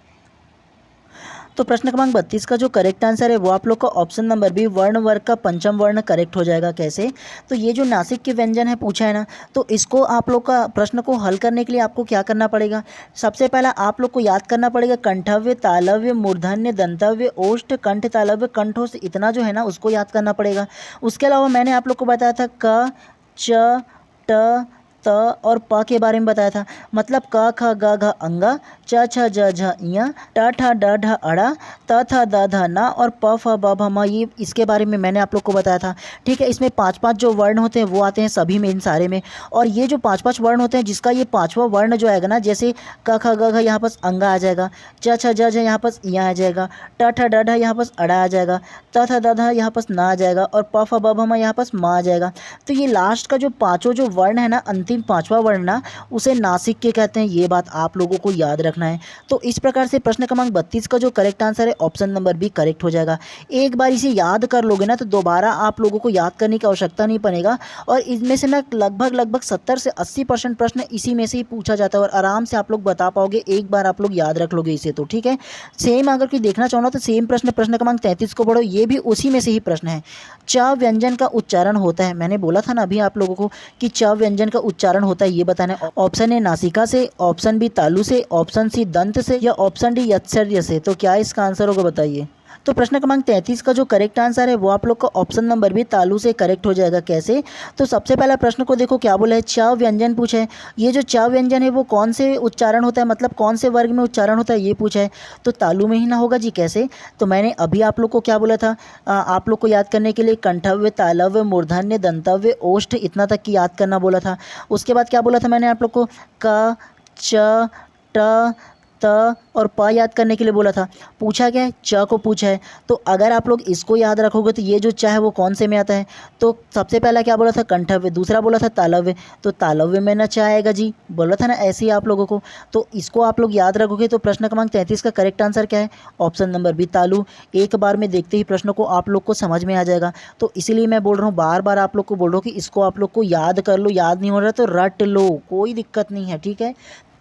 तो प्रश्न क्रमांक 32 का जो करेक्ट आंसर है वो आप लोग का ऑप्शन नंबर बी वर्ण वर्ग का पंचम वर्ण करेक्ट हो जाएगा। कैसे, तो ये जो नासिक के व्यंजन है पूछा है ना, तो इसको आप लोग का प्रश्न को हल करने के लिए आपको क्या करना पड़ेगा। सबसे पहला आप लोग को याद करना पड़ेगा कंठव्य तालव्य मूर्धन्य दंतव्य ओष्ठ कंठ तालव्य कंठोष्ठ, इतना जो है ना उसको याद करना पड़ेगा। उसके अलावा मैंने आप लोग को बताया था क च ट त और प के बारे में बताया था। मतलब क ख ग घ अंगा, च छ ज झ इया, ट ठ ड ढ अड़ा, त थ द ध न और प फ ब भ म, ये इसके बारे में मैंने आप लोग को बताया था। ठीक है, इसमें 5-5 जो वर्ण होते हैं वो आते हैं सभी में, इन सारे में। और ये जो 5-5 वर्ण होते हैं जिसका ये 5वां वर्ण जो आएगा ना, जैसे क ख ग घ यहाँ पर अंगा आ जाएगा, च छ ज झ यहाँ पर इया आ जाएगा, ट ठ ड ढ यहाँ पर अड़ा आ जाएगा, त थ द ध यहाँ पर न आ जाएगा और प फ ब भ म यहाँ पर म आ जाएगा। तो ये लास्ट का जो 5 जो वर्ण है ना अंतिम पांचवा वर्ण ना उसे नासिक के कहते हैं, ये बात आप लोगों को याद रखना है। तो इस प्रकार से प्रश्न क्रमांक 32 का जो करेक्ट आंसर है ऑप्शन नंबर बी करेक्ट हो जाएगा। एक बार इसे याद कर लोगे ना तो दोबारा आप लोगों को याद करने की आवश्यकता नहीं पड़ेगा, और इसमें से ना लगभग 70 से 80% प्रश्न इसी में से ही पूछा जाता है और आराम से आप लोग बता पाओगे, एक बार आप लोग याद रख लोगे इसे तो ठीक है। सेम अगर कोई देखना चाहो ना तो सेम प्रश्न क्रमांक 33 को पढ़ो, ये भी उसी में से ही प्रश्न है। च व्यंजन का उच्चारण होता है, मैंने बोला था ना अभी आप लोगों को कि च व्यंजन का उच्चारण होता है, ये बताना है। ऑप्शन ए नासिका से, ऑप्शन बी तालु से, ऑप्शन सी दंत से या ऑप्शन डी यत्सर्य से। तो क्या इसका आंसर होगा बताइए। तो प्रश्न क्रमांक 33 का जो करेक्ट आंसर है वो आप लोग का ऑप्शन नंबर बी तालु से करेक्ट हो जाएगा। कैसे? तो सबसे पहला प्रश्न को देखो क्या बोला है, च व्यंजन पूछा है। ये जो च व्यंजन है वो कौन से उच्चारण होता है, मतलब कौन से वर्ग में उच्चारण होता है ये पूछा है, तो तालु में ही ना होगा जी। कैसे? तो मैंने अभी आप लोग को क्या बोला था, आप लोग को याद करने के लिए कंठव्य, तालव्य, मूर्धन्य, दंतव्य, ओष्ठ इतना तक की याद करना बोला था। उसके बाद क्या बोला था मैंने आप लोग को, क, च, ट, त और प याद करने के लिए बोला था। पूछा क्या है, च को पूछा है। तो अगर आप लोग इसको याद रखोगे तो ये जो च है वो कौन से में आता है, तो सबसे पहला क्या बोला था कंठव्य, दूसरा बोला था तालव्य, तो तालव्य में ना च आएगा जी, बोला था ना ऐसे ही आप लोगों को। तो इसको आप लोग याद रखोगे तो प्रश्न क्रमांक 33 का करेक्ट आंसर क्या है, ऑप्शन नंबर बी तालु। एक बार में देखते ही प्रश्न को आप लोग को समझ में आ जाएगा, तो इसीलिए मैं बोल रहा हूँ, बार बार आप लोग को बोल रहा हूँ कि इसको आप लोग को याद कर लो, याद नहीं हो रहा तो रट लो, कोई दिक्कत नहीं है ठीक है।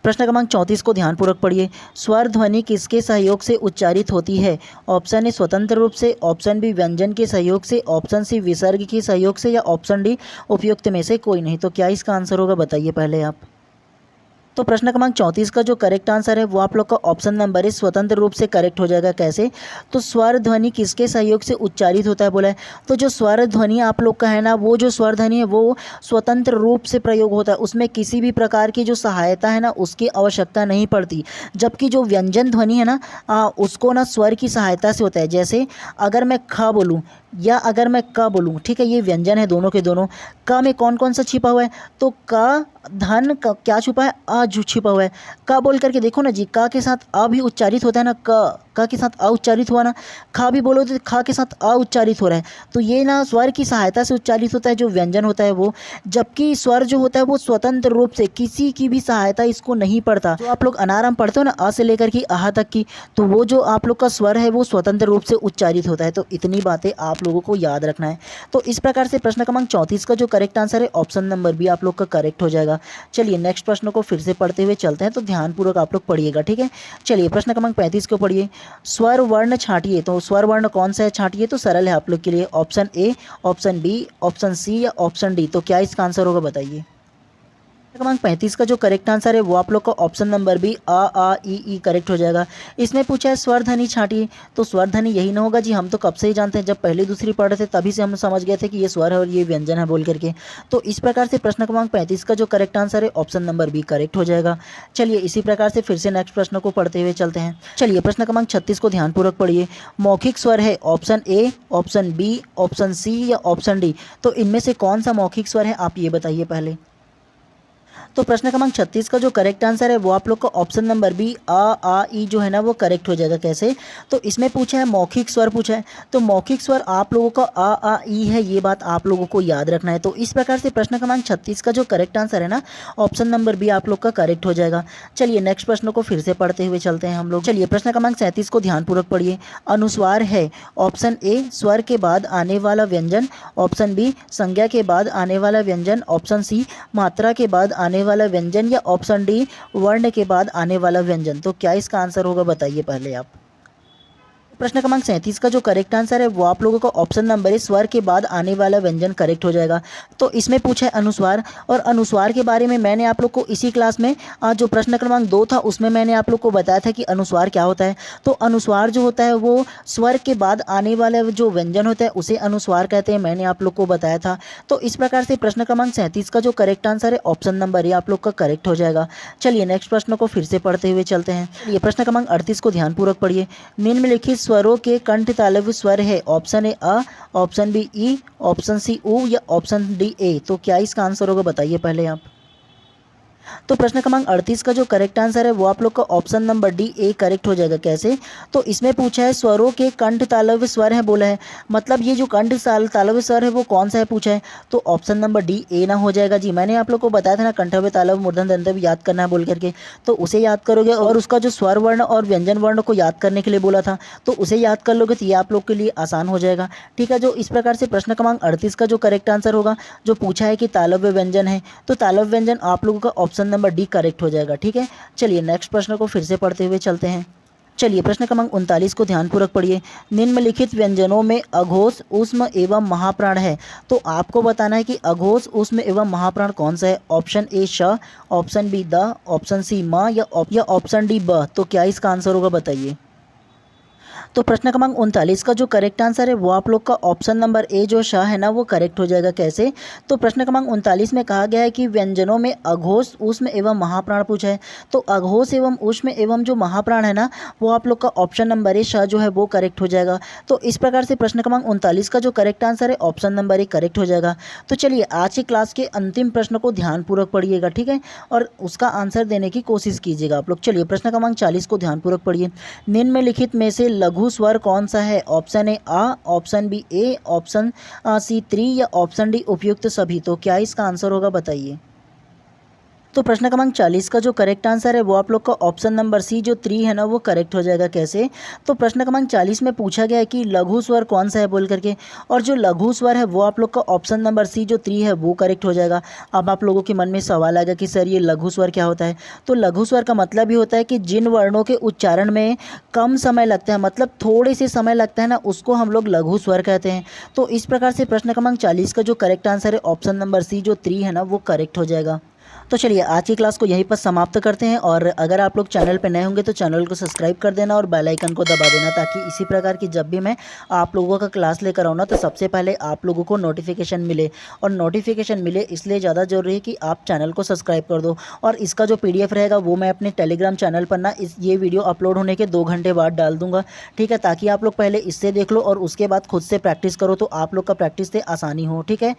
प्रश्न क्रमांक 34 को ध्यानपूर्वक पढ़िए। स्वर ध्वनि किसके सहयोग से उच्चारित होती है? ऑप्शन ए स्वतंत्र रूप से, ऑप्शन बी व्यंजन के सहयोग से, ऑप्शन सी विसर्ग के सहयोग से या ऑप्शन डी उपयुक्त में से कोई नहीं। तो क्या इसका आंसर होगा बताइए पहले आप। तो प्रश्न क्रमांक 34 का जो करेक्ट आंसर है वो आप लोग का ऑप्शन नंबर है स्वतंत्र रूप से करेक्ट हो जाएगा। कैसे? तो स्वर ध्वनि किसके सहयोग से उच्चारित होता है बोला है, तो जो स्वर ध्वनि आप लोग का है ना, वो जो स्वर ध्वनि है वो स्वतंत्र रूप से प्रयोग होता है, उसमें किसी भी प्रकार की जो सहायता है ना उसकी आवश्यकता नहीं पड़ती। जबकि जो व्यंजन ध्वनि है ना उसको ना स्वर की सहायता से होता है। जैसे अगर मैं ख बोलूँ या अगर मैं क बोलूँ, ठीक है, ये व्यंजन है दोनों के दोनों। क में कौन कौन सा छिपा हुआ है, तो क धन क्या छुपा है, अ जो छिपा हुआ है। क बोल करके देखो ना जी, क के साथ अ भी उच्चारित होता है ना, क के साथ अ उच्चारित हुआ ना। ख भी बोलो तो ख के साथ अ उच्चारित हो रहा है, तो ये ना स्वर की सहायता से उच्चारित होता है जो व्यंजन होता है वो। जबकि स्वर जो होता है वो स्वतंत्र रूप से किसी की भी सहायता इसको नहीं पड़ता। जो आप लोग अनाराम पढ़ते हो ना, अ से लेकर के अह तक की, तो वो जो आप लोग का स्वर है वो स्वतंत्र रूप से उच्चारित होता है। तो इतनी बातें आप लोगों को याद रखना है। तो इस प्रकार से प्रश्न क्रमांक 34 का जो करेक्ट आंसर है ऑप्शन नंबर बी आप लोग का करेक्ट हो जाएगा। चलिए नेक्स्ट प्रश्न को फिर से पढ़ते हुए चलते हैं, तो ध्यानपूर्वक आप लोग पढ़िएगा ठीक है। चलिए प्रश्न क्रमांक 35 को पढ़िए। स्वर वर्ण छांटिए, तो स्वर वर्ण कौन सा है छांटिए, तो सरल है आप लोग के लिए, option A, option B, option C या ऑप्शन डी। तो क्या इसका आंसर होगा बताइए। क्रमांक 35 का जो करेक्ट आंसर है वो आप लोग का ऑप्शन नंबर बी आ ई करेक्ट हो जाएगा। इसमें पूछा है स्वर ध्वनि छांटिए, तो स्वर ध्वनि यही ना होगा जी, हम तो कब से ही जानते हैं, जब पहली दूसरी पढ़ रहे थे तभी से हम समझ गए थे कि ये स्वर है और ये व्यंजन है बोल करके। तो इस प्रकार से प्रश्न क्रमांक 35 का जो करेक्ट आंसर है ऑप्शन नंबर बी करेक्ट हो जाएगा। चलिए इसी प्रकार से फिर से नेक्स्ट प्रश्न को पढ़ते हुए चलते हैं। चलिए प्रश्न क्रमांक 36 को ध्यानपूर्वक पढ़िए। मौखिक स्वर है option A, option B, option C या ऑप्शन डी। तो इनमें से कौन सा मौखिक स्वर है आप ये बताइए पहले। तो प्रश्न क्रमांक 36 का जो करेक्ट आंसर है वो आप लोग का ऑप्शन नंबर बी आ ई जो है ना वो करेक्ट हो जाएगा। कैसे? तो इसमें पूछा है मौखिक स्वर पूछा है, तो मौखिक स्वर आप लोगों का आ ई है, ये बात आप लोगों को याद रखना है। तो इस प्रकार से प्रश्न क्रमांक 36 का जो करेक्ट आंसर है ना ऑप्शन नंबर बी आप लोग का करेक्ट हो जाएगा। चलिए नेक्स्ट प्रश्न को फिर से पढ़ते हुए चलते हैं हम लोग। चलिए प्रश्न क्रमांक 37 को ध्यानपूर्वक पढ़िए। अनुस्वार है ऑप्शन ए स्वर के बाद आने वाला व्यंजन, ऑप्शन बी संज्ञा के बाद आने वाला व्यंजन, ऑप्शन सी मात्रा के बाद आने वाला व्यंजन या ऑप्शन डी वर्ण के बाद आने वाला व्यंजन। तो क्या इसका आंसर होगा बताइए पहले आप। प्रश्न क्रमांक 37 का जो करेक्ट आंसर है वो आप लोगों का ऑप्शन नंबर है स्वर के बाद आने वाला व्यंजन करेक्ट हो जाएगा। तो इसमें पूछा है अनुस्वार, और अनुस्वार के बारे में मैंने आप लोग को इसी क्लास में जो प्रश्न क्रमांक 2 था उसमें मैंने आप लोग को बताया था कि अनुस्वार क्या होता है। तो अनुस्वार जो होता है वो स्वर के बाद आने वाला जो व्यंजन होता है उसे अनुस्वार कहते हैं, मैंने आप लोग को बताया था। तो इस प्रकार से प्रश्न क्रमांक 37 का जो करेक्ट आंसर है ऑप्शन नंबर ए आप लोग का करेक्ट हो जाएगा। चलिए नेक्स्ट प्रश्न को फिर से पढ़ते हुए चलते हैं। ये प्रश्न क्रमांक 38 को ध्यानपूर्वक पढ़िए। निम्नलिखित स्वरों के कंठ तालव्य स्वर है, ऑप्शन ए अ, ऑप्शन बी ई, ऑप्शन सी उ या ऑप्शन डी ए। तो क्या इसका आंसर होगा बताइए पहले आप। तो प्रश्न क्रमांक 38 का जो करेक्ट आंसर है वो आप लोग का option number D A correct हो जाएगा। कैसे? तो इसमें पूछा है स्वरों के कंठ तालव्य स्वर है बोला है, मतलब ये जो कंठ तालव्य स्वर है वो कौन सा है पूछा है, तो ऑप्शन नंबर डी ए ना हो जाएगा जी। मैंने आप लोग को बताया था ना कंठव्य तालव्य मूर्धन्य दंतव्य याद करना है बोल करके, तो उसे याद करोगे और उसका जो स्वर वर्ण और व्यंजन वर्ण को याद करने के लिए बोला था तो उसे याद कर लोगे तो ये आप लोग के लिए आसान हो जाएगा। ठीक है, जो इस प्रकार से प्रश्न क्रमांक 38 का जो करेक्ट आंसर होगा, जो पूछा है कि तालव्य व्यंजन है, तो तालव्य व्यंजन आप लोगों का ऑप्शन नंबर डी करेक्ट हो जाएगा। ठीक है, चलिए नेक्स्ट प्रश्न को फिर से पढ़ते हुए चलते हैं। चलिए प्रश्न क्रमांक 39 को ध्यानपूर्वक पढ़िए। निम्नलिखित व्यंजनों में अघोष, ऊष्म एवं महाप्राण है, तो आपको बताना है कि अघोष, ऊष्म एवं महाप्राण कौन सा है। ऑप्शन ए श, ऑप्शन बी द, ऑप्शन सी म या ऑप्शन डी ब। तो क्या इसका आंसर होगा बताइए। तो प्रश्न क्रमांक 39 का जो करेक्ट आंसर है वो आप लोग का ऑप्शन नंबर ए जो शाह है ना वो करेक्ट हो जाएगा। कैसे? तो प्रश्न क्रमांक 39 में कहा गया है कि व्यंजनों में अघोष, ऊष्म एवं महाप्राण पूछा है, तो अघोष एवं ऊष्म एवं जो महाप्राण है ना वो आप लोग का ऑप्शन नंबर ए शाह जो है वो करेक्ट हो जाएगा। तो इस प्रकार से प्रश्न क्रमांक 39 का जो करेक्ट आंसर है ऑप्शन नंबर ए करेक्ट हो जाएगा। तो चलिए आज की क्लास के अंतिम प्रश्न को ध्यानपूर्वक पढ़िएगा, ठीक है, और उसका आंसर देने की कोशिश कीजिएगा आप लोग। चलिए प्रश्न क्रमांक 40 को ध्यानपूर्वक पढ़िए। निम्नलिखित में से लघु स्वर कौन सा है। ऑप्शन ए आ, ऑप्शन बी ए, ऑप्शन सी 3 या ऑप्शन डी उपयुक्त सभी। तो क्या इसका आंसर होगा बताइए। तो प्रश्न क्रमांक 40 का जो करेक्ट आंसर है वो आप लोग का ऑप्शन नंबर सी जो 3 है ना वो करेक्ट हो जाएगा। कैसे? तो प्रश्न क्रमांक 40 में पूछा गया है कि लघु स्वर कौन सा है बोल करके, और जो लघु स्वर है वो आप लोग का ऑप्शन नंबर सी जो 3 है वो करेक्ट हो जाएगा। अब आप लोगों के मन में सवाल आएगा कि सर ये लघु स्वर क्या होता है। तो लघु स्वर का मतलब ही होता है कि जिन वर्णों के उच्चारण में कम समय लगता है, मतलब थोड़े से समय लगता है ना, उसको हम लोग लघु स्वर कहते हैं। तो इस प्रकार से प्रश्न क्रमांक 40 का जो करेक्ट आंसर है ऑप्शन नंबर सी जो 3 है ना वो करेक्ट हो जाएगा। तो चलिए आज की क्लास को यहीं पर समाप्त करते हैं, और अगर आप लोग चैनल पर नए होंगे तो चैनल को सब्सक्राइब कर देना और बेल आइकन को दबा देना, ताकि इसी प्रकार की जब भी मैं आप लोगों का क्लास लेकर आऊँ ना तो सबसे पहले आप लोगों को नोटिफिकेशन मिले। और नोटिफिकेशन मिले इसलिए ज़्यादा ज़रूरी है कि आप चैनल को सब्सक्राइब कर दो। और इसका जो PDF रहेगा वो मैं अपने टेलीग्राम चैनल पर ना ये वीडियो अपलोड होने के 2 घंटे बाद डाल दूँगा, ठीक है, ताकि आप लोग पहले इससे देख लो और उसके बाद खुद से प्रैक्टिस करो, तो आप लोग का प्रैक्टिस से आसानी हो। ठीक है।